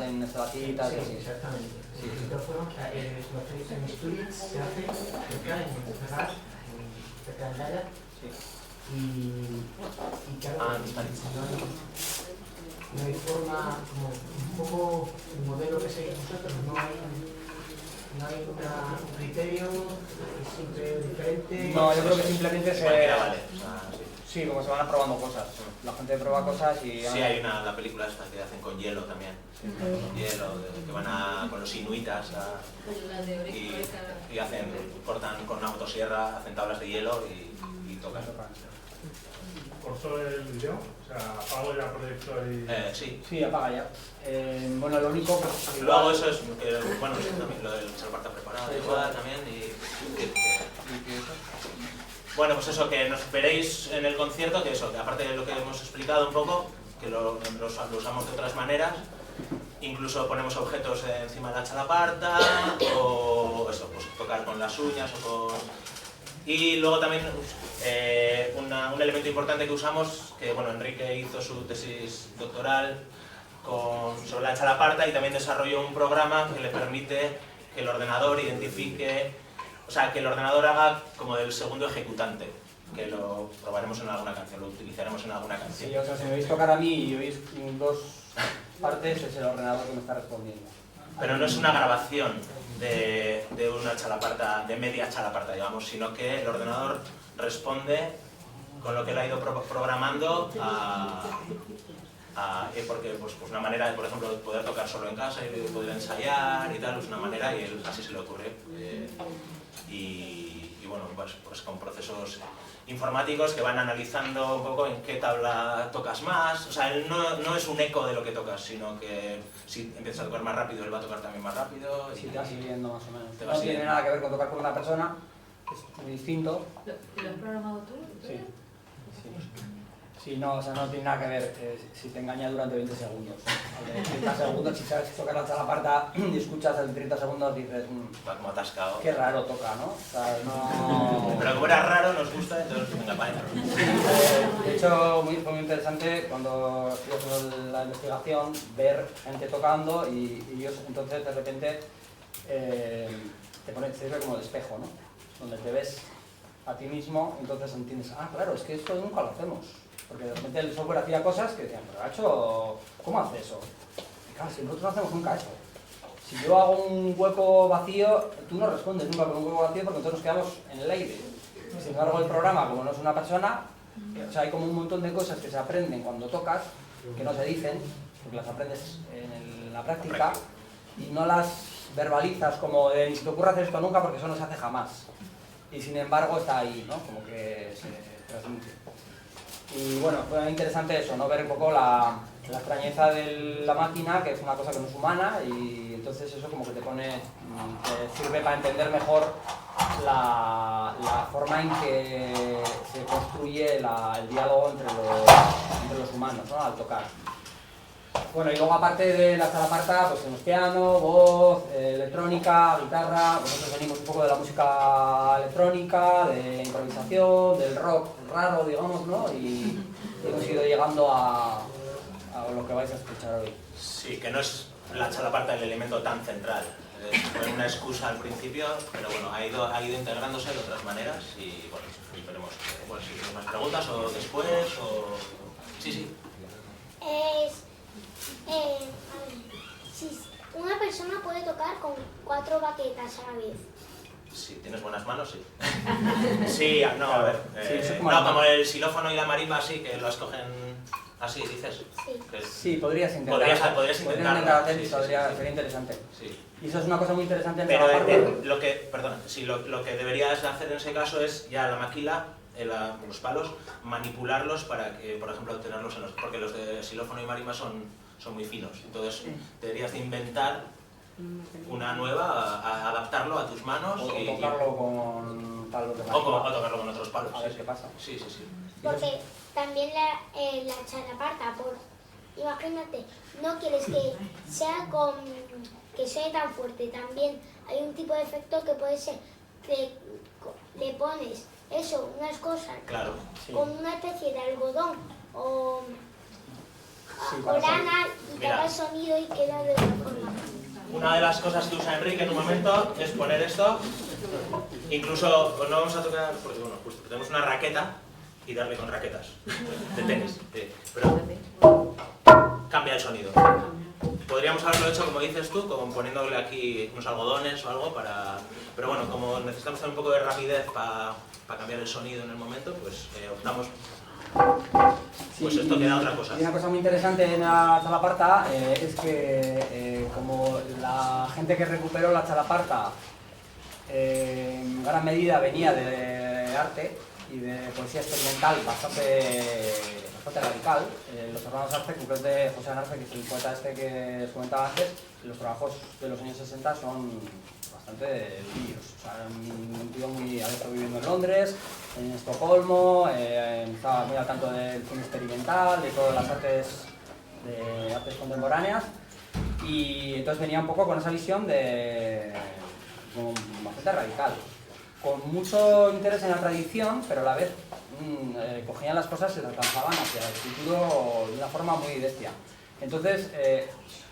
A: en estratitas y así.
G: Exactamente. Sí. Los micrófonos, los tenéis en Asturias, se hacen cerca en Ferraz, cerca de Daya.
A: Sí.
G: Y claro, no hay forma, como un poco el modelo que seguís vosotros, no hay un criterio, es siempre diferente.
A: No, yo creo que simplemente
B: vale.
A: Sí, como se van probando cosas. La gente prueba cosas y...
B: Sí, hay la película esta que hacen con hielo también. Sí. Con hielo, que van con los inuitas y cortan con una motosierra, hacen tablas de hielo y tocan.
L: ¿Cortó el vídeo? O sea, apago ya el proyector y...
B: Sí.
A: Sí, apaga ya. Bueno, lo único...
B: Y luego eso es, bueno, sí, también lo del chalaparta preparado igual también bueno, pues eso, que nos veréis en el concierto, que eso, que aparte de lo que hemos explicado un poco, que lo usamos de otras maneras, incluso ponemos objetos encima de la chalaparta, o eso, pues tocar con las uñas o con... Y luego también un elemento importante que usamos, que bueno, Enrique hizo su tesis doctoral sobre la chalaparta y también desarrolló un programa que le permite que el ordenador identifique, o sea, que el ordenador haga como del segundo ejecutante, que lo probaremos en alguna canción, lo utilizaremos en alguna canción.
A: Sí, o sea, si me veis tocar a mí y oís dos partes, es el ordenador que me está respondiendo.
B: Pero no es una grabación de una chalaparta, de media chalaparta, digamos, sino que el ordenador responde con lo que él ha ido programando porque pues una manera de, por ejemplo, poder tocar solo en casa y poder ensayar y tal, es una manera y él así se le ocurre. Y bueno, pues con procesos informáticos que van analizando un poco en qué tabla tocas más. O sea, él no es un eco de lo que tocas, sino que si empiezas a tocar más rápido, él va a tocar también más rápido.
A: Sí, te vas siguiendo más o menos. No tiene nada que ver con tocar con una persona, es muy distinto.
E: ¿Lo has programado tú?
A: Sí. Sí, no, o sea, no tiene nada que ver si te engaña durante 20 segundos. De 30 segundos, si sabes tocar la chalaparta y escuchas el 30 segundos, dices...
B: Va como atascado.
A: Qué raro toca, ¿no? O sea, no...
B: Pero como era raro, nos gusta, entonces venga, vaya.
A: De hecho, fue muy interesante cuando estuve haciendo la investigación, ver gente tocando y ellos entonces de repente te sirve como de espejo, ¿no? Donde te ves a ti mismo, entonces entiendes, claro, es que esto nunca lo hacemos. Porque de repente el software hacía cosas que decían, pero Nacho, ¿cómo hace eso? Y claro, si nosotros no hacemos nunca eso. Si yo hago un hueco vacío, tú no respondes nunca con un hueco vacío porque nosotros nos quedamos en el aire. Sin embargo, el programa, como no es una persona, o sea, hay como un montón de cosas que se aprenden cuando tocas, que no se dicen, porque las aprendes en la práctica, y no las verbalizas como de ni se te ocurre hacer esto nunca porque eso no se hace jamás. Y sin embargo está ahí, ¿no? Como que se transmite. Y bueno, fue interesante eso, ¿no? Ver un poco la extrañeza de la máquina, que es una cosa que no es humana, y entonces eso como que te sirve para entender mejor la forma en que se construye el diálogo entre los humanos, ¿no? Al tocar. Bueno, y luego aparte de la chalaparta, pues tenemos piano, voz, electrónica, guitarra. Nosotros venimos un poco de la música electrónica, de la improvisación, del rock raro, digamos, ¿no? Y hemos ido llegando a lo que vais a escuchar hoy.
B: Sí, que no es la chalaparta el elemento tan central. Fue una excusa al principio, pero bueno, ha ido integrándose de otras maneras y bueno, esperemos que si tienes más preguntas o después o... Sí.
J: Si una persona puede tocar con 4 baquetas a la vez.
B: Si tienes buenas manos, sí. Sí, no, a ver. Como el xilófono y la marimba, sí, que lo escogen así, dices.
A: Sí, podrías intentar.
B: Podrías intentarlo.
A: Sería interesante.
B: Sí.
A: Y eso es una cosa muy interesante en
B: pero
A: la parte.
B: Lo que deberías hacer en ese caso es ya la maquila, los palos, manipularlos para que, por ejemplo, tenerlos porque los de xilófono y marimba son muy finos. Entonces deberías de inventar una nueva, adaptarlo a tus manos.
A: O tocarlo con palos de marimba.
B: O tocarlo con otros palos.
A: A ver qué pasa.
B: Sí.
J: Porque también la chalaparta, imagínate, no quieres que sea que suene tan fuerte. También hay un tipo de efecto que puede ser que le pones unas cosas,
B: claro,
J: con una especie de algodón o lana y te da el sonido y queda de otra forma.
B: Una de las cosas que usa Enrique en un momento es poner esto, incluso pues no vamos a tocar, porque bueno, pues tenemos una raqueta y darle con raquetas de tenis, pero cambia el sonido. Podríamos haberlo hecho, como dices tú, como poniéndole aquí unos algodones o algo pero bueno, como necesitamos tener un poco de rapidez para cambiar el sonido en el momento, pues optamos. Pues esto queda otra cosa.
A: Y una cosa muy interesante en la chalaparta es que como la gente que recuperó la chalaparta en gran medida venía de arte y de poesía experimental bastante radical, los hermanos Arce, concretamente José Arce, que es el poeta que os comentaba antes, los trabajos de los años 60 son bastante duros. O sea, un tío había estado viviendo en Londres, en Estocolmo, estaba muy al tanto del cine experimental, de todas las artes contemporáneas, y entonces venía un poco con esa visión bastante radical, con mucho interés en la tradición, pero a la vez cogían las cosas y las lanzaban hacia el futuro de una forma muy bestia. Entonces,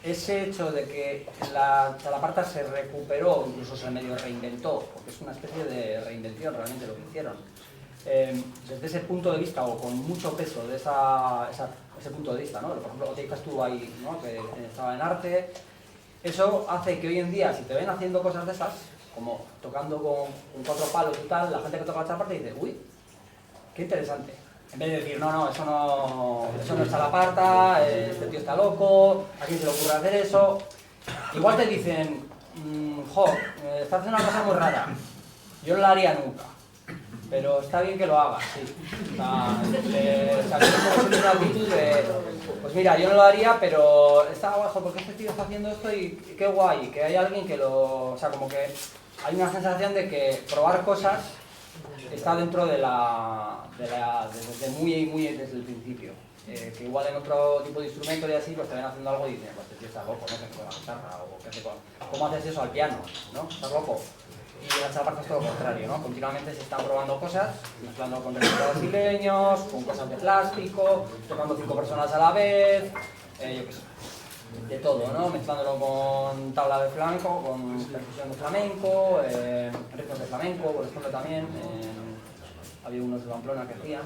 A: ese hecho de que la chalaparta se recuperó, incluso se medio reinventó, porque es una especie de reinvención realmente lo que hicieron, desde ese punto de vista, o con mucho peso de ese punto de vista, ¿no? Por ejemplo, Oteika estuvo ahí, ¿no? Que estaba en arte, eso hace que hoy en día, si te ven haciendo cosas de esas, como tocando con 4 palos y tal, la gente que toca la chalaparta dice, uy, qué interesante. En vez de decir, no, eso no es chalaparta, este tío está loco, ¿a quién se le ocurre hacer eso? Igual te dicen, estás haciendo una cosa muy rara, yo no la haría nunca, pero está bien que lo hagas, sí. Una actitud de, pues mira, yo no lo haría, pero está abajo porque este tío está haciendo esto y qué guay, que hay alguien que lo... O sea, como que hay una sensación de que probar cosas está dentro desde el principio. Que igual en otro tipo de instrumento y así, pues te ven haciendo algo y dicen, pues este tío está loco, ¿no? Que juega la guitarra, o que hace ¿cómo haces eso al piano? ¿No? ¿Estás loco? Y la chalaparta es todo lo contrario, ¿no? Continuamente se están probando cosas, mezclando con ritmos brasileños, con cosas de plástico, tocando 5 personas a la vez, yo qué sé, de todo, ¿no? Mezclándolo con tabla de flamenco, con percusión de flamenco, ritmos de flamenco, por ejemplo también, había unos de Pamplona que hacían.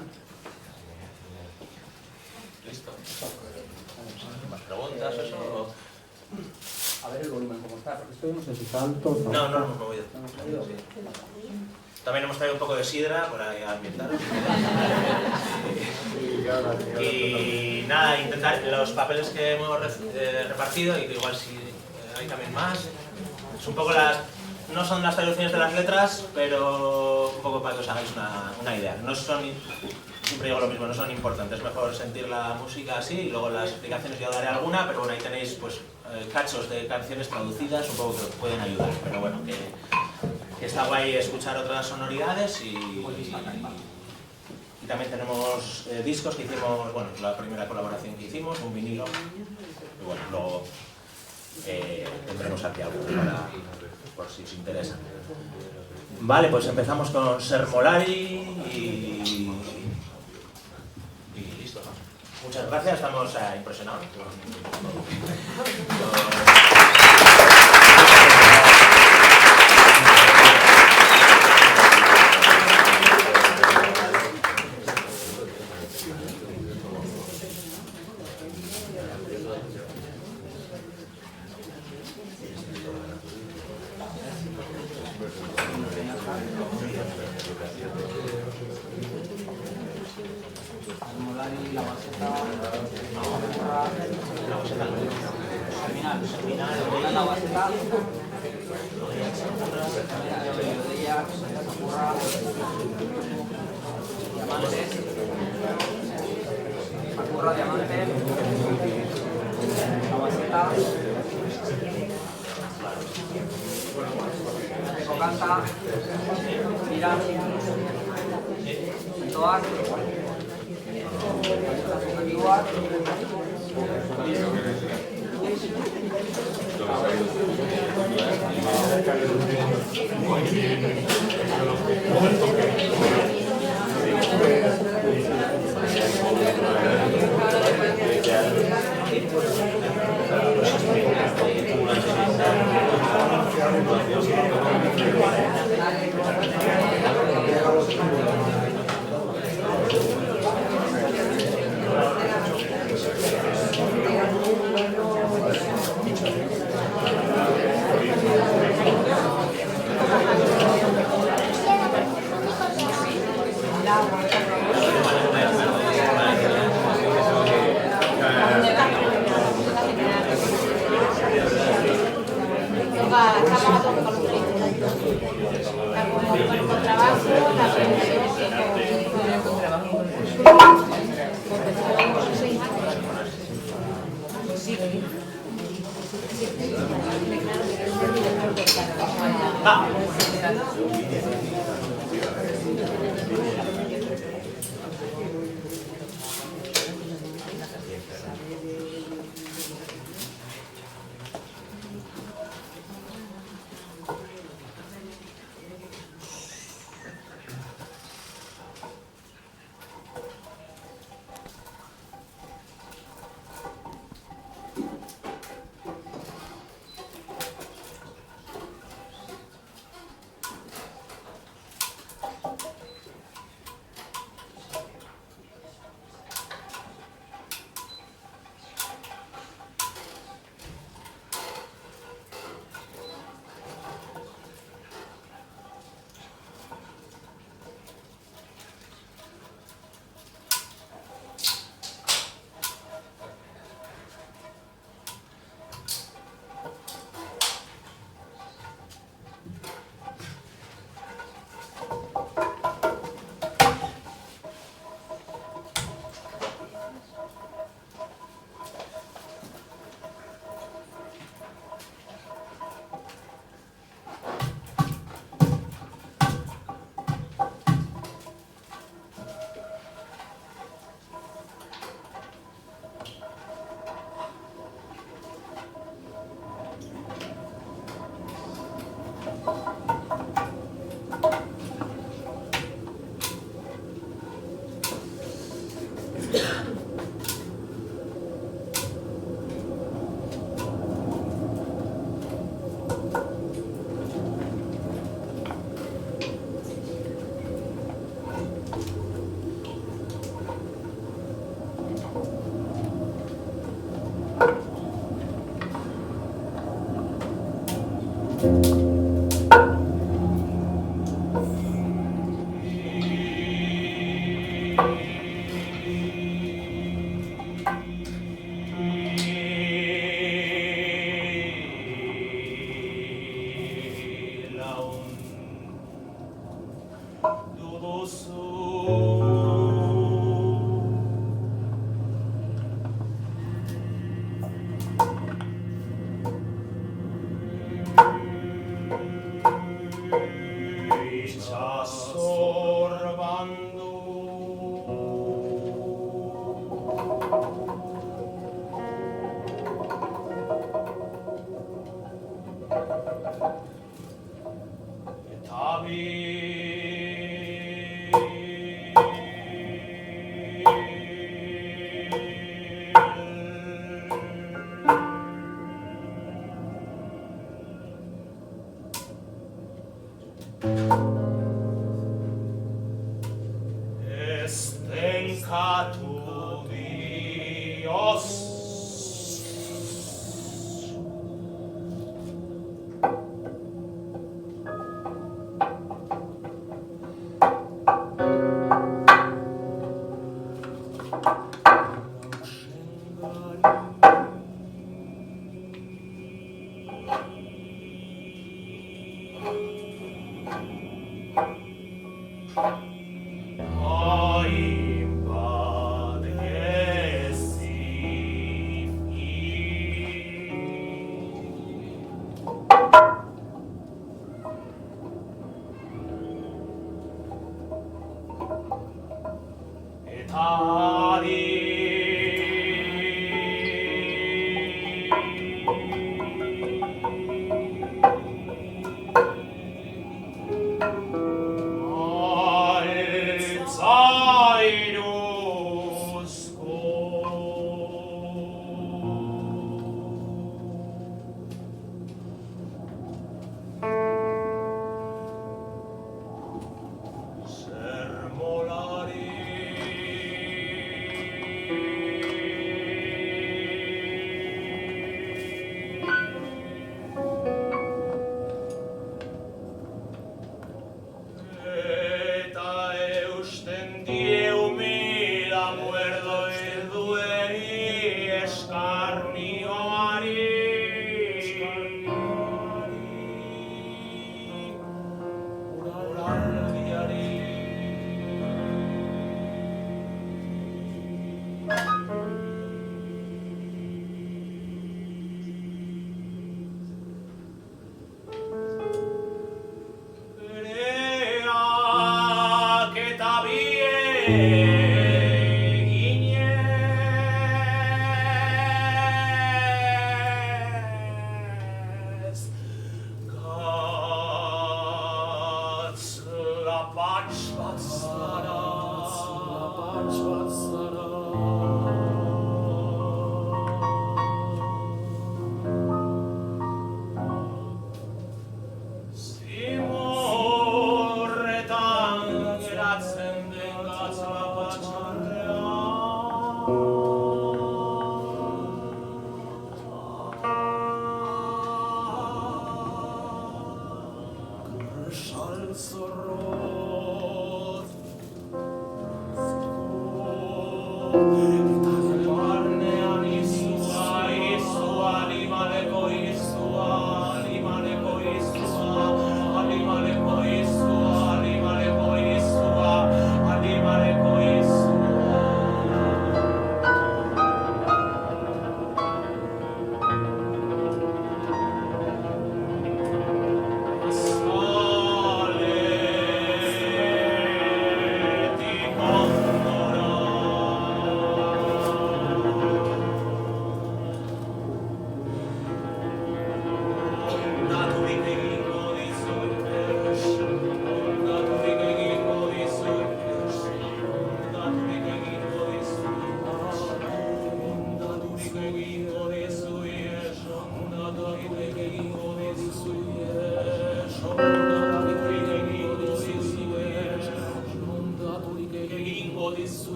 B: Listo. ¿Más preguntas eso?
A: A ver el volumen cómo está, porque estoy
I: no sé si tanto.
B: No hemos movido. También hemos traído un poco de sidra por ahí a ambientar. Y nada, intentar los papeles que hemos repartido y que igual si hay también más. Es un poco no son las traducciones de las letras, pero un poco para que os hagáis una idea. No son siempre digo lo mismo, no son importantes, es mejor sentir la música así y luego las explicaciones yo daré alguna, pero bueno, ahí tenéis pues cachos de canciones traducidas, un poco que os pueden ayudar, pero bueno, que está guay escuchar otras sonoridades y también tenemos discos que hicimos, bueno, la primera colaboración que hicimos, un vinilo, y bueno, luego tendremos aquí algo por si os interesa. Vale, pues empezamos con Sermolari y listo, ¿no? Muchas gracias, estamos impresionados.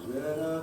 M: Verá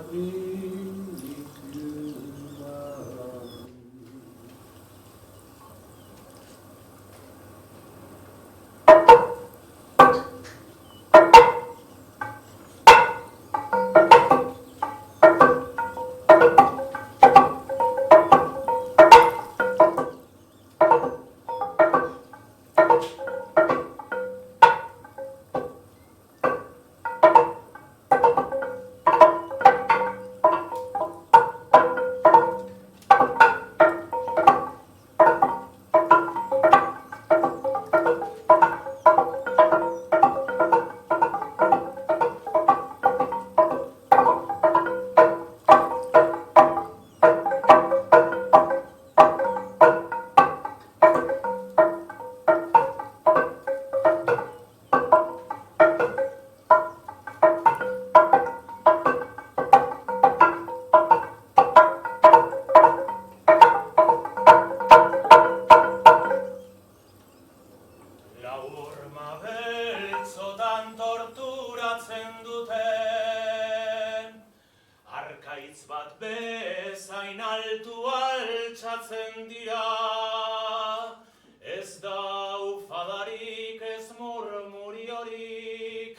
M: lau horma beltzotan torturatzen duten, arkaitz bat bezain altu altxatzen dira, ez da ufadarik ez murmuriorik,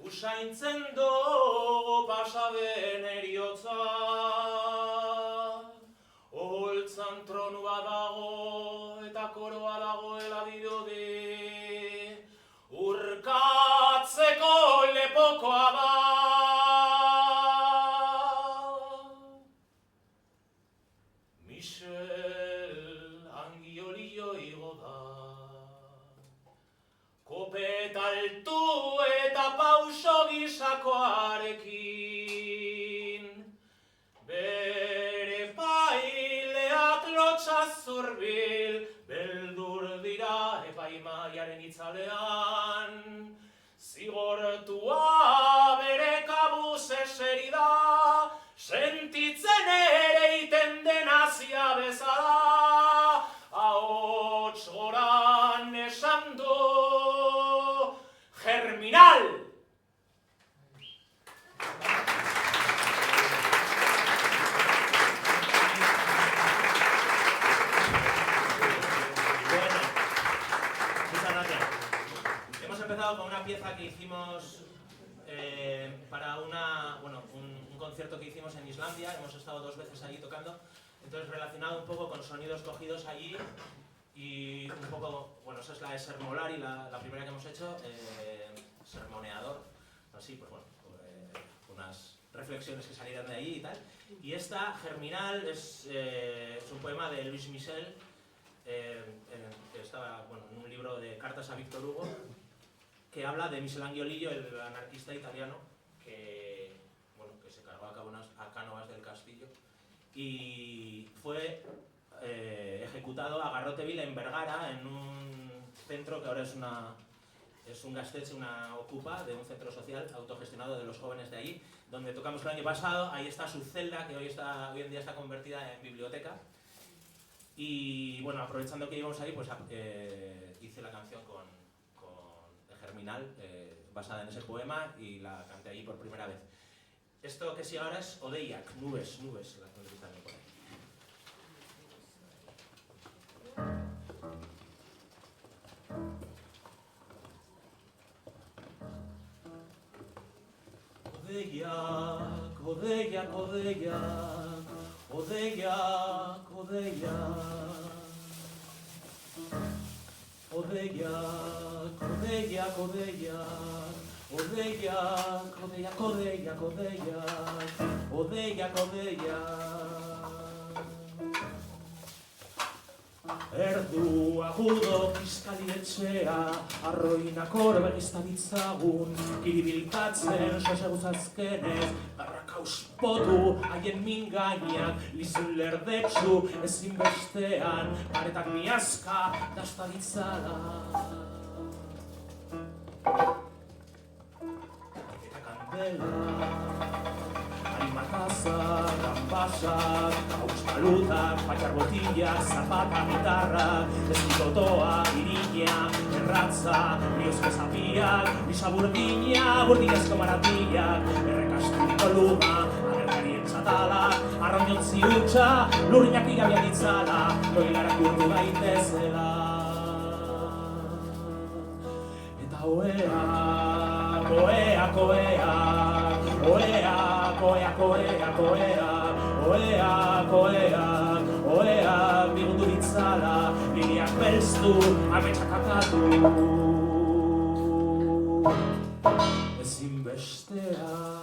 M: usaintzen dugu pasaben eriotza. Oholtzan tronua dago eta koroa dagoela dirudi, urkatzeko lepokoa da. Michel Angiolillo igo da, kopeta altu eta pauso gisakoarekin, bere paileak lotxaz zurbil, beldur dira epaimaiaren itzalean, zigortua bere kabuz eseri da, sentitzen ere iten den azia bezala, ahots goran esan du, Germinal!
B: Con una pieza que hicimos para un concierto que hicimos en Islandia. Hemos estado 2 veces allí tocando, entonces relacionado un poco con sonidos cogidos allí y un poco, bueno, esa es la de Sermolari, la primera que hemos hecho, Sermoneador, así, pues bueno, unas reflexiones que salieron de ahí y tal. Y esta, Germinal, es un poema de Luis Michel, que estaba, bueno, en un libro de cartas a Víctor Hugo, que habla de Michel Angiolillo, el anarquista italiano, que se cargó a Cánovas del Castillo y fue ejecutado a garrote vil en Vergara, en un centro que ahora es un gaztetxe, una ocupa de un centro social autogestionado de los jóvenes de allí, donde tocamos el año pasado. Ahí está su celda, que hoy en día está convertida en biblioteca. Y bueno, aprovechando que íbamos ahí, pues hice la canción de Germinal, basada en ese poema, y la canté ahí por primera vez. Esto que sigue ahora es Odeiak, nubes, la canción que está por ahí. Odeiak, odeiak, odeiak, odeiak, odeiak. Odeiak, odeiak, odeiak, odeiak, odeiak, odeiak, odeiak, odeiak, odeiak. Erdu agudo fiskalietxea, arroinak orbegizta ditzagun, kiribiltatzen soseguz azkenez, barraka uspotu haien mingainak, lizun lerdetsu ezinbestean, paretak miazka dasta ditzala. Eta kandela, animatazak, kanpasak, hauspalutak, patxar botillak, zapata, gitarrak, ezkitotoa, irina, erratza, liozko zapiak, bisa burdinezko maratillak, errekastiko luma, agerkarien txatalak, arroñontzi hutsa, lurrinak igabia ditzala, loilarak urtu daitezela. Eta oeak, oeak, oeak, oeak, oeak, oeak, oeak, oeak, oeak, oeak, bigundu ditzala, liliak belztu, ametsak akatu. Ezinbestean.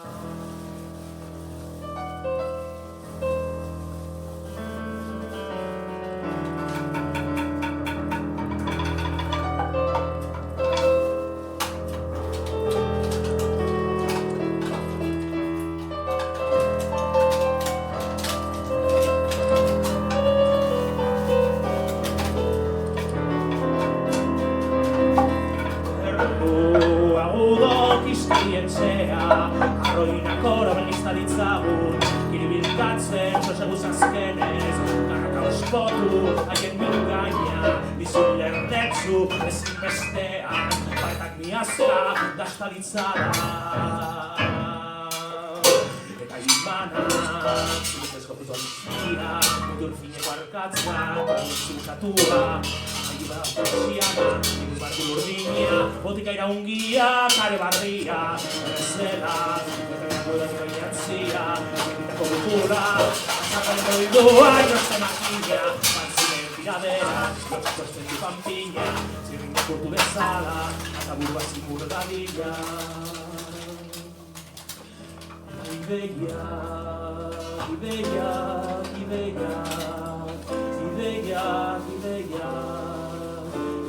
B: Arroinak orobelista ditzagun, kiribilkatzen soseguz azkenez, karraka ospotu haien mingaina, dizun lerdetzu ezinbestean.
M: gazta gazta ditzala. Eta imana, zurezko futbolizia, muturfineko arkatza, zuzatua, aiba pertsiana, iru barku urdina, botika iraungia, kare barria, ezela, zurezko bainatzia, egitako kultura, azarreko idua, inoze makina, bantzinen tiradera, lotxako estentu panpina, zirringo kurtu bezala, eta burua zimur dadila. Ideia, ideia, ideia, ideia, ideia,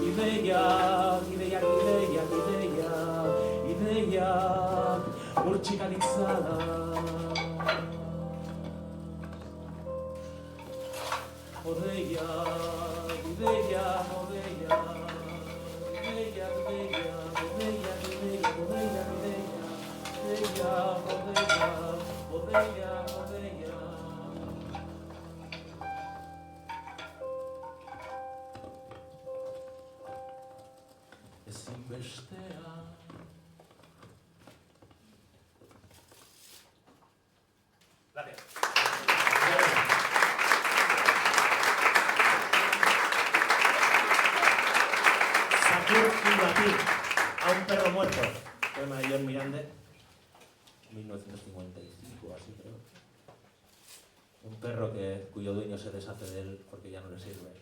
M: ideia, ideia, ideia, ideia, ideia, urtsika ditzala. Odeia, ideia, odeia, ideia, ideia, ideia, ideia, odeia, ideia. Odeia, odeia, odeia, odeia. Ezinbestea. Gracias. Sakur Ibati, a un perro muerto. Poema de John Miranda. 1955, así creo. Un perro cuyo dueño se deshace de él porque ya no le sirve.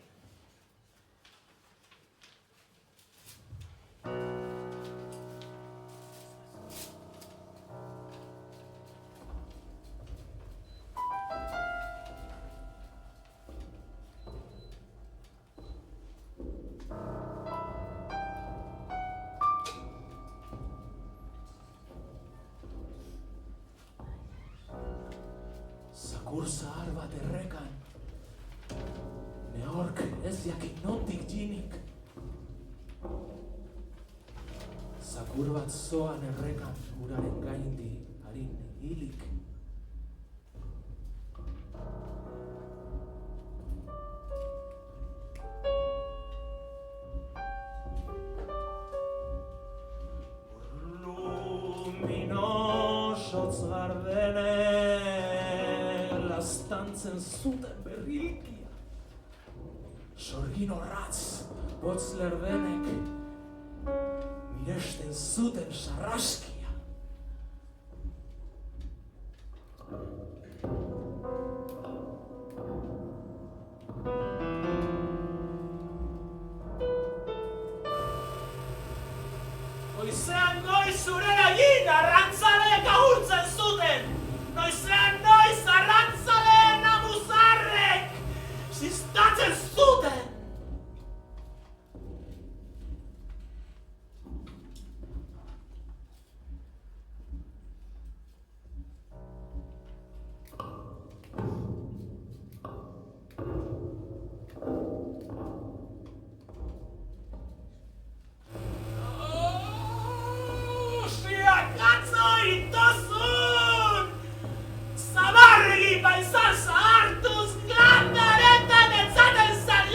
M: Sakur zahar bat errekan, neork ez jakin nondik jinik. Sakur bat zoan errekan, uraren gaindi harin hilik. Luminosotz gardenen laztantzen zuten berrikia. Sorgin horratz, botz lerdenek, miresten zuten sarraskia. Noizean noiz zure egin arrantzaleek ahurtzen zuten! Noizean noiz arrantzaleen amuzarrek ziztatzen zuten! Zabargi paizan zahartuz, glandaretan etzaten zan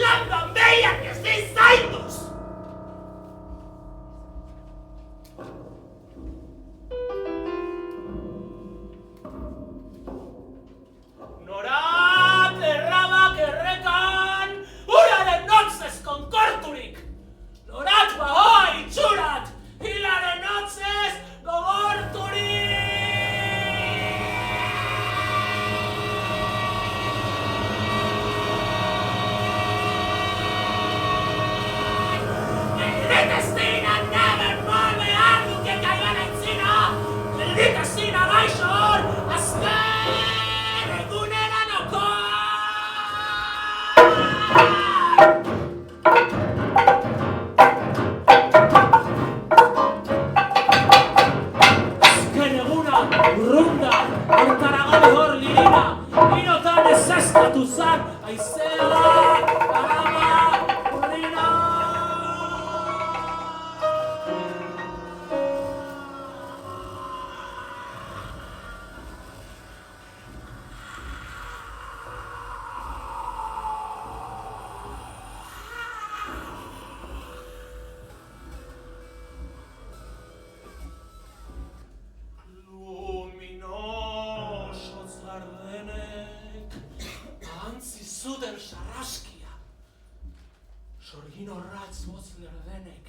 B: denek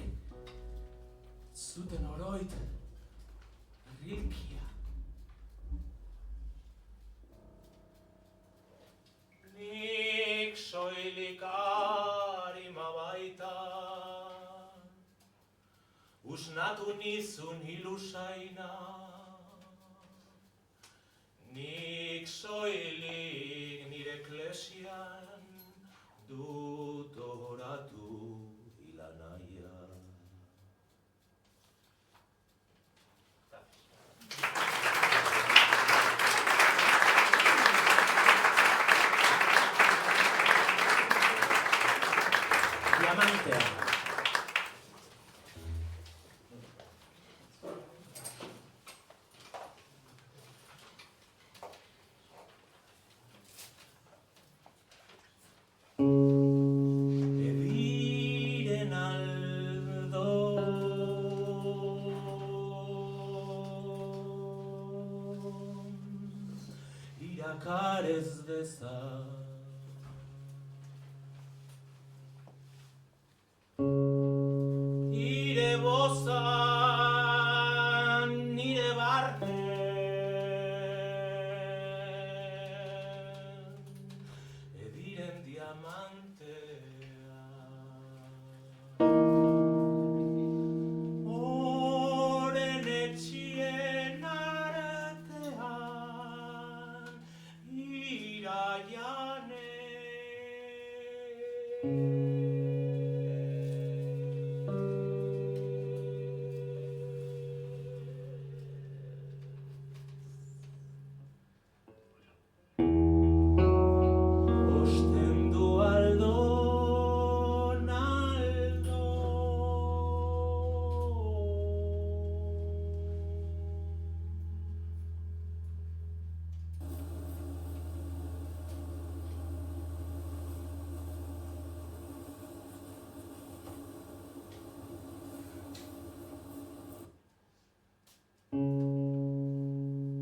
B: zuten oroit rilkia. Nik soilik arima baita, usnatu nizun ilusaina. Nik soilik nire eklesian dut oratu ilanaia. Diamantea. Ediren aldo irakarez dezan. Nire bozan, nire barnen, ediren diamantea. Oren etxien artean, iraiane.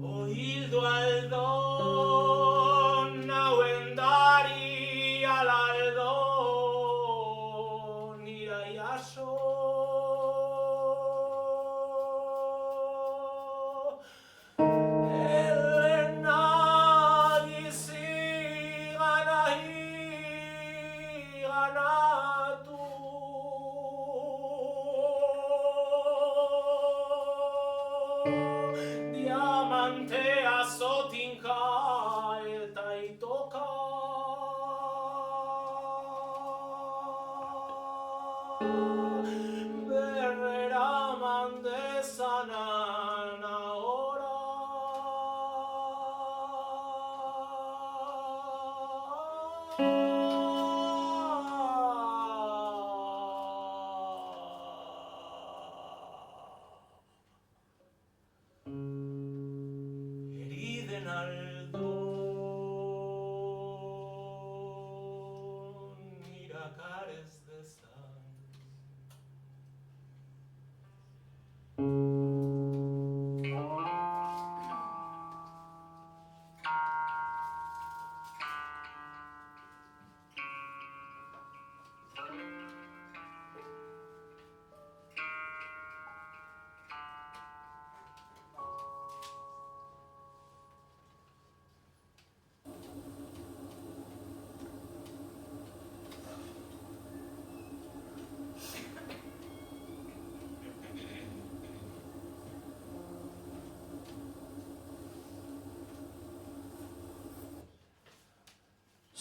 B: Oildu aldon, nauendari alaldon, iraiaso. Elena gizigana higanatu. Diamantea zotinka eta itoka. Berrera mandezanan ahora. Heriden aldon irakarez dezan.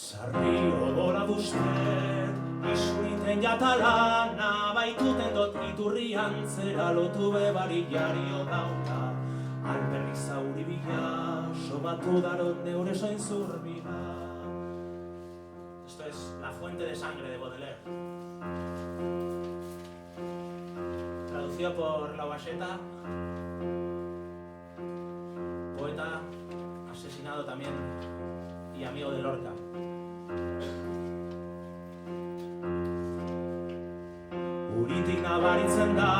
B: Sarri odora duzten, isuriten jatalana, baituten dot iturrian zera lotu bebarillari odauta. Alperrik zauri bila, somatu daron neure soin zurbila. Esto es La fuente de sangre de Baudelaire. Traducido por Lauacheta, poeta asesinado también y amigo de Lorca. Uritik nabaritzen da,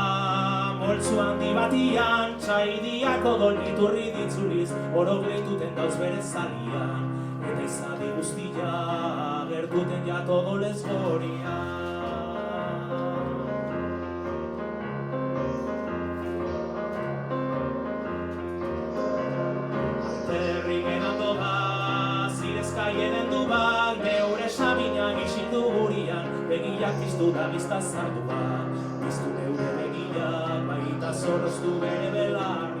B: moltzu handi batian, txaidiak odol iturri ditzuliz, orok lehituten dauz bere zalian, eta izadi guztia, gertuten jato odolez gorian.
M: Bizkaien du bak, neure saminak isildu gurian, begiak piztu da bizta zardu bak, piztu neure begiak, baita zorroztu bere belarria.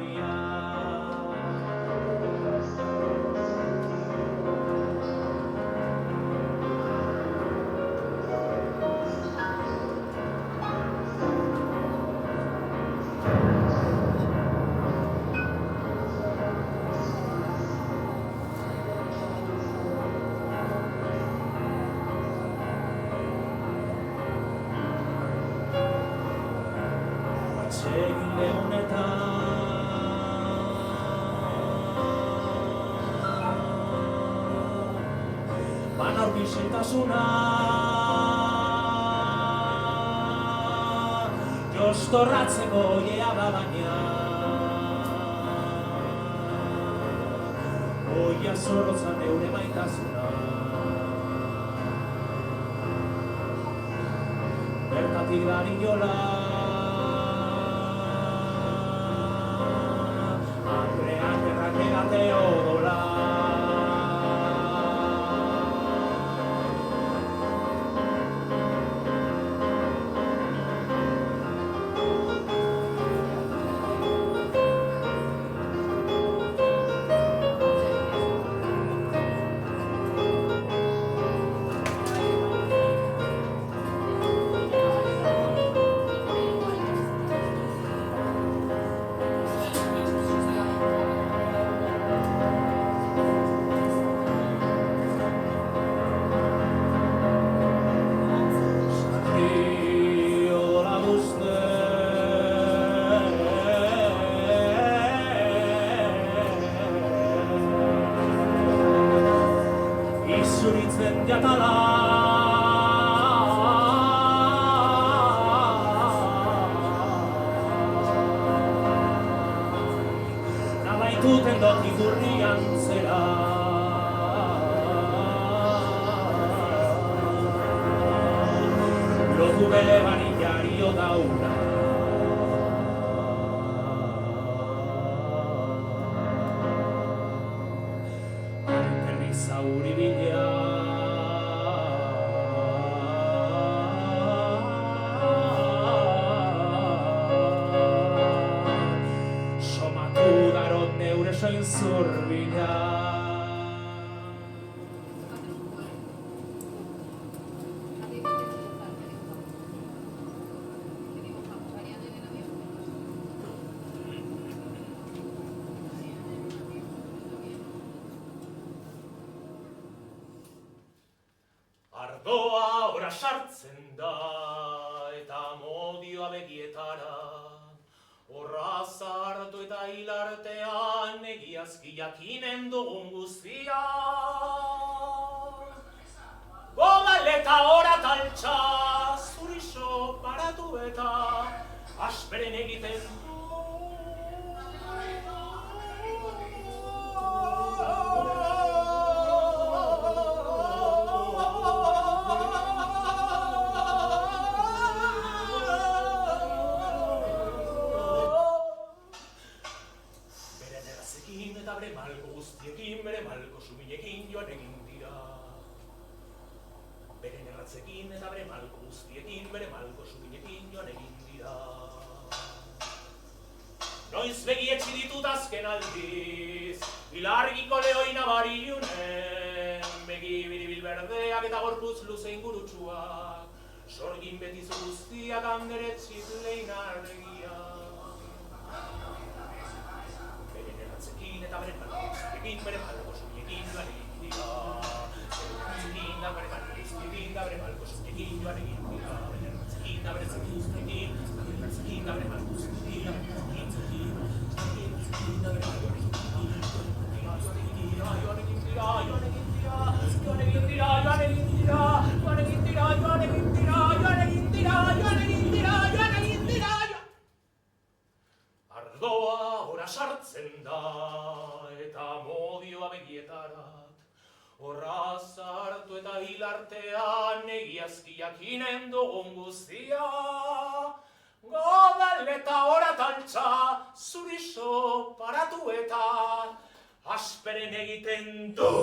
M: Isiltasuna jostorratzeko oiea da baina oia zorrotzan eure maitasuna bertatik darin jola Andreak errak egate odola Ardoa ora sartzen da eta modioa begietara horra zartu eta hilartean egiazki jakinen dugun guztia Godaleta ora taltza zurixo paratu eta asperen egiten bere malko guztiekin, bere malko suminekin joan egin dira. Bere erratzekin eta bere malko guztiekin, bere malko suminekin joan egin dira. Noiz begietxi ditut azken aldiz, ilargiko lehoi nabariunen, begi biribil berdeak eta gorputz luze ingurutsuak, sorgin betizu guztiak anderetxit lehin argia. Eta bere malko guztiekin, bere malko suminekin joan egin dira. Bere ratzekin da bere malko guztiekin joan egin dira. Bere ratzekin da bere malko guztiekin, bere ratzekin da bere malko guztiekin, bere ratzekin da bere malko guztiekin, joan egin dira, joan egin dira, joan egin dira, joan egin dira, joan egin dira, joan egin dira, joan egin dira, joan egin dira, joan egin dira. Ardoa ora sartzen da eta modioa begietarat horra zartu eta hilartean egiazki jakinen dugun guztia Godaleta ora taltza zurixo paratu eta asperen egiten du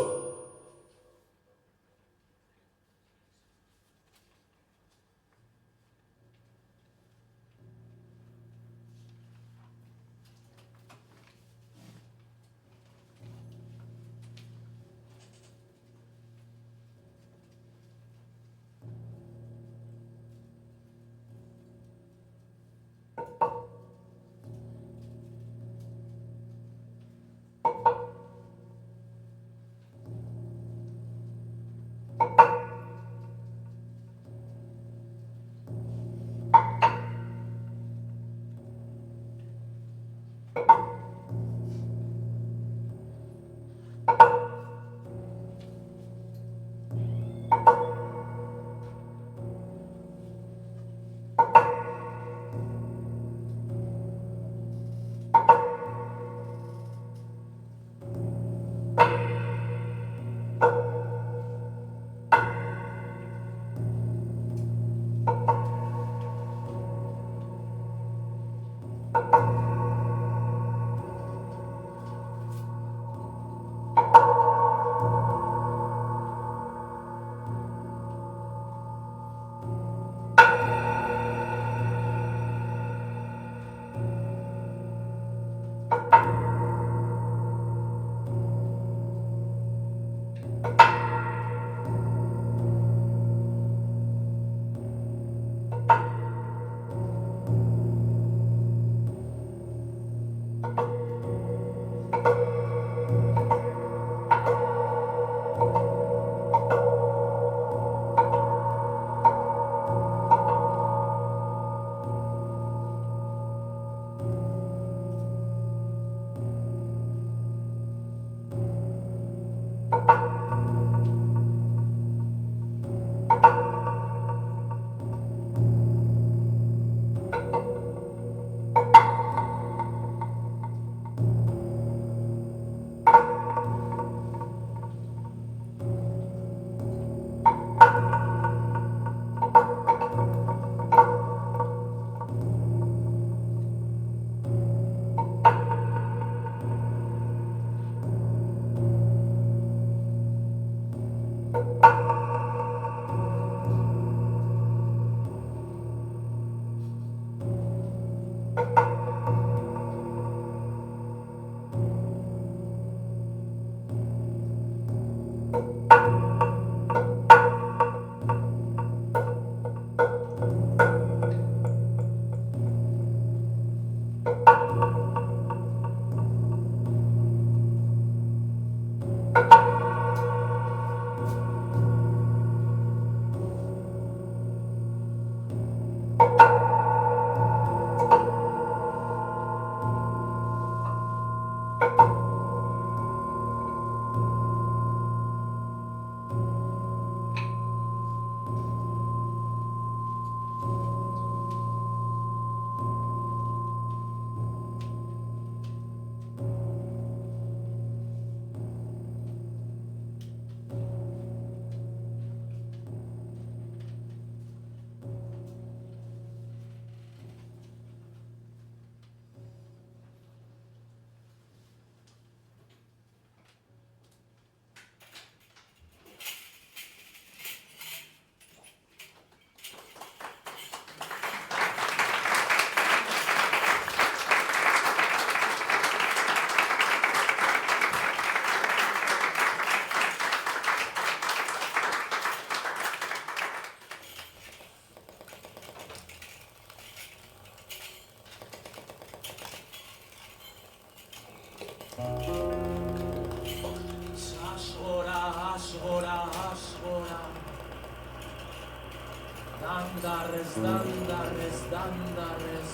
M: Dandares, dandares, dandares.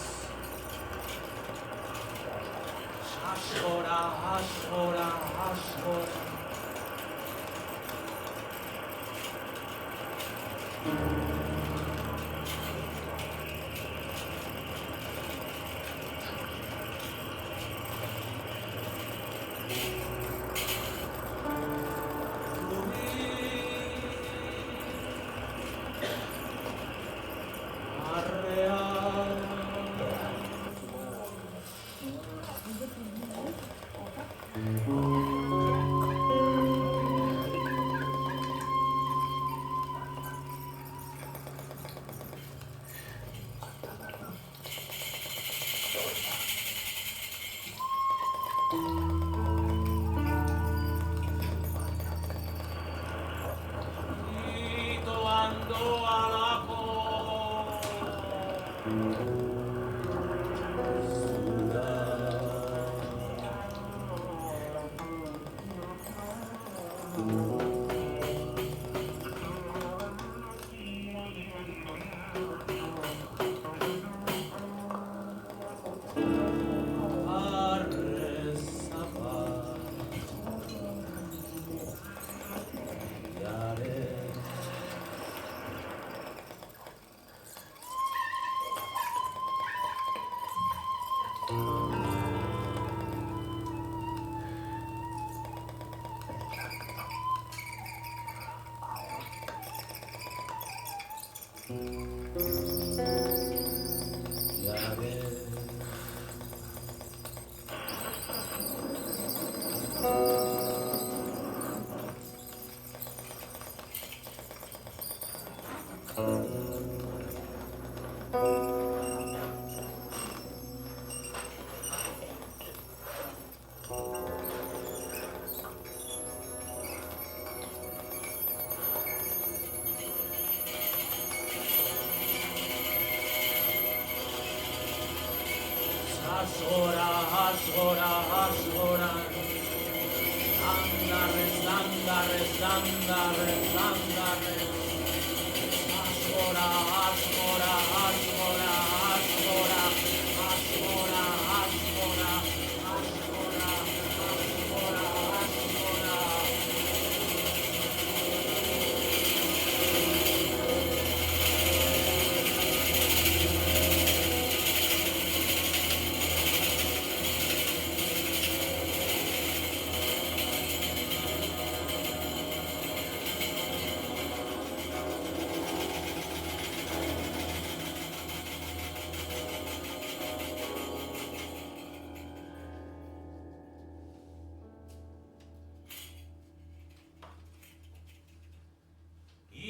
M: Ashora, ashora, ashora.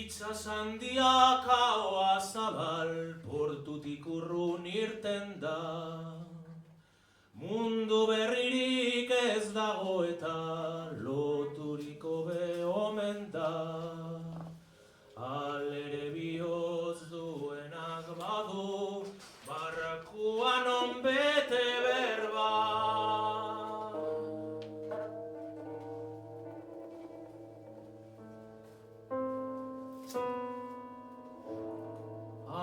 M: Itsas handiak ahoa zabal, portutik urrun irten da. Mundu berririk ez dago eta loturik hobe omen da. Alere bihotz duenak badu, barrakuan onbete berba.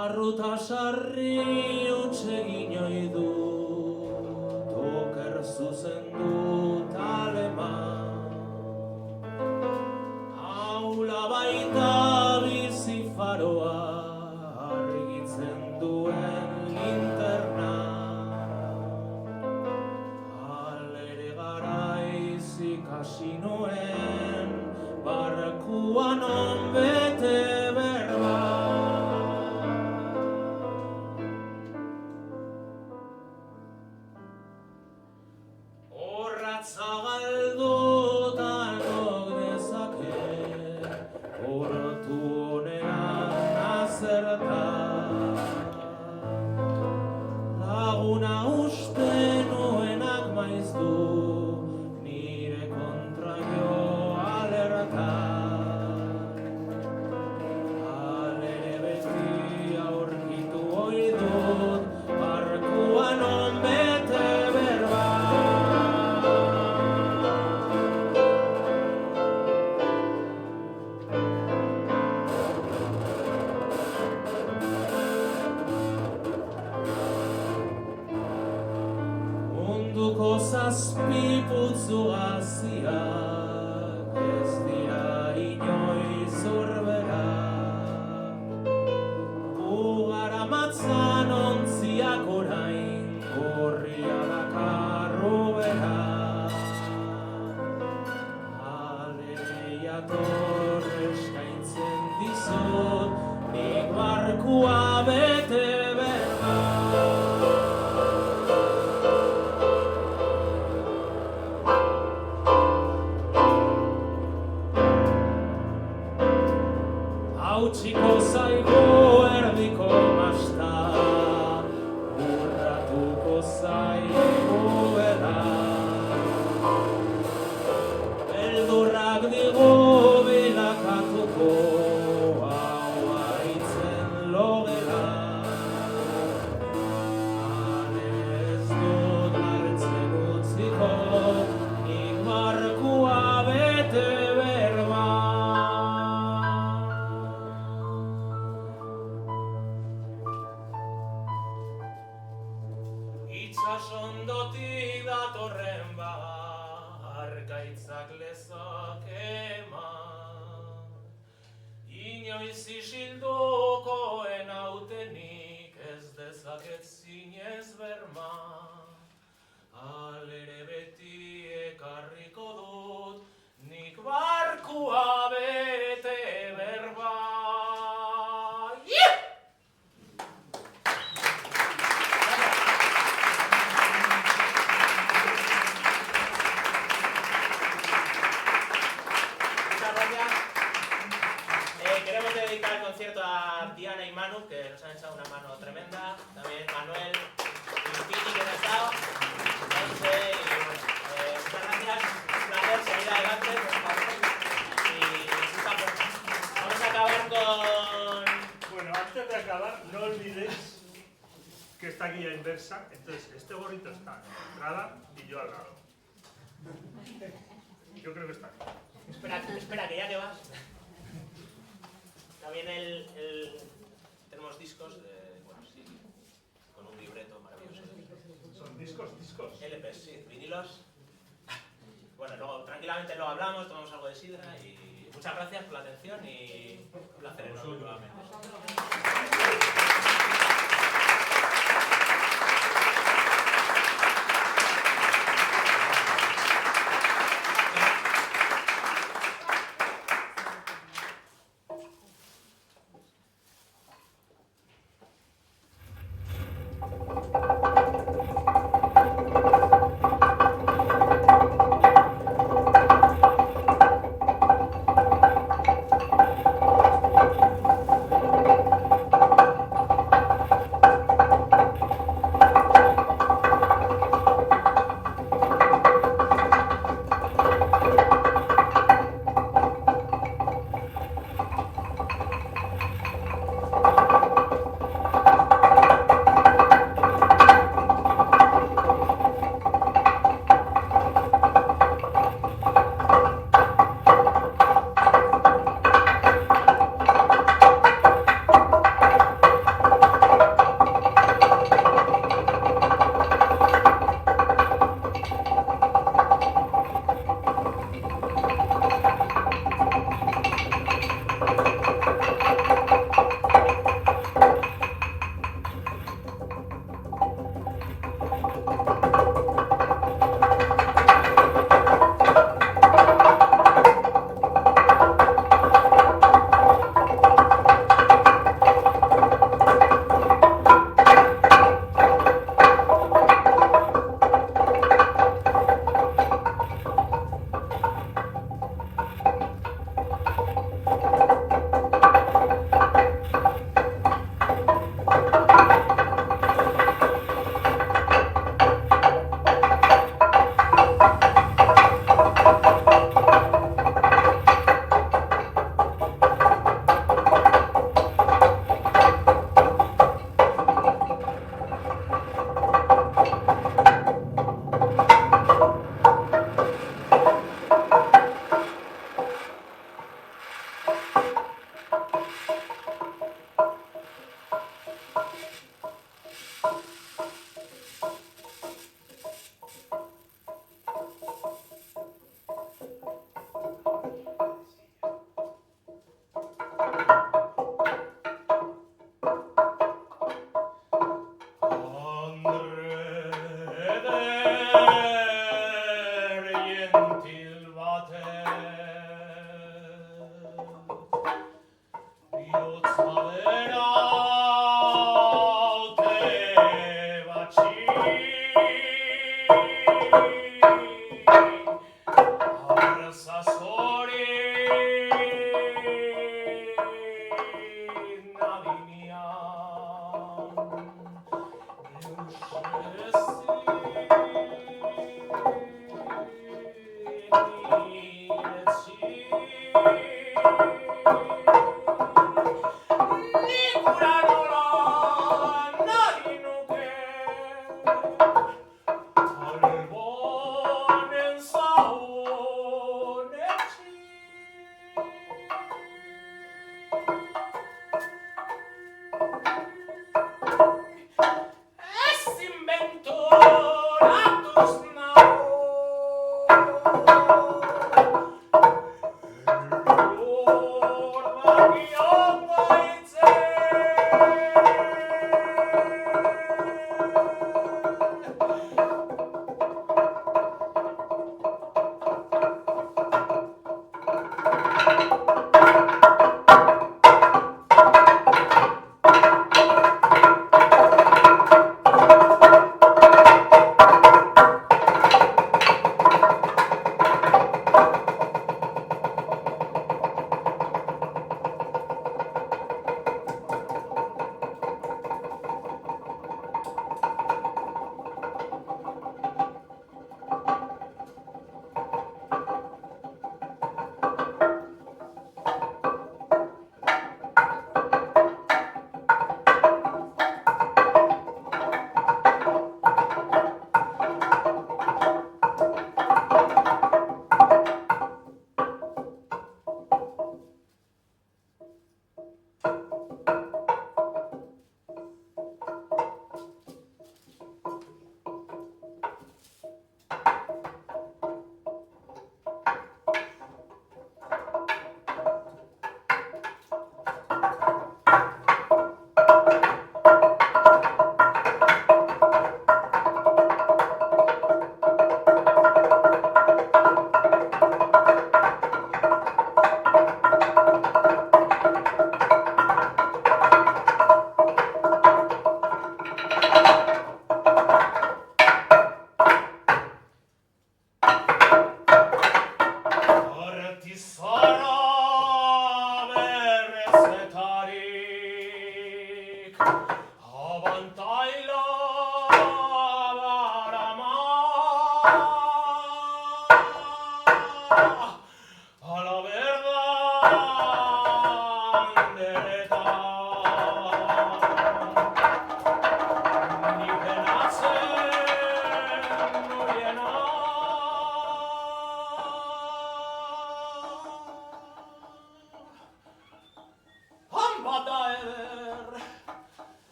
M: Arruta sarri utsegin ohi dut, oker zuzendu taleman. Aula baita bizi faroa, argitzen duen linterna. Alere garaiz ikasi nuen, barkuan onbete berba. Zazpi putzu haziak ez dira inoiz urbera. Bugara matzan ontziak orain gorria dakarru bera. Alere jator eskaintzen dizut, nik barkua bete berba. Hautsiko zaigu erdiko masta, urratuko zaiguela. Beldurrak digu bilakatuko, hau haitzen logela. Han ez dut hartzen utziko, nik barkua bete berba. Itsasondotik datorren barkaitzak lezak eman. Inoiz isildukoen hautenik ez dezaket zinez berman.
L: inversa, entonces este gorrito está en la entrada y yo al lado. Yo creo que está bien.
B: Espera, que ya que vas. También tenemos discos de, bueno, sí, con un libreto maravilloso.
L: ¿Son discos?
B: LPs, sí, vinilos. Bueno, luego tranquilamente lo hablamos, tomamos algo de sidra y muchas gracias por la atención y un placer enorme nuevamente.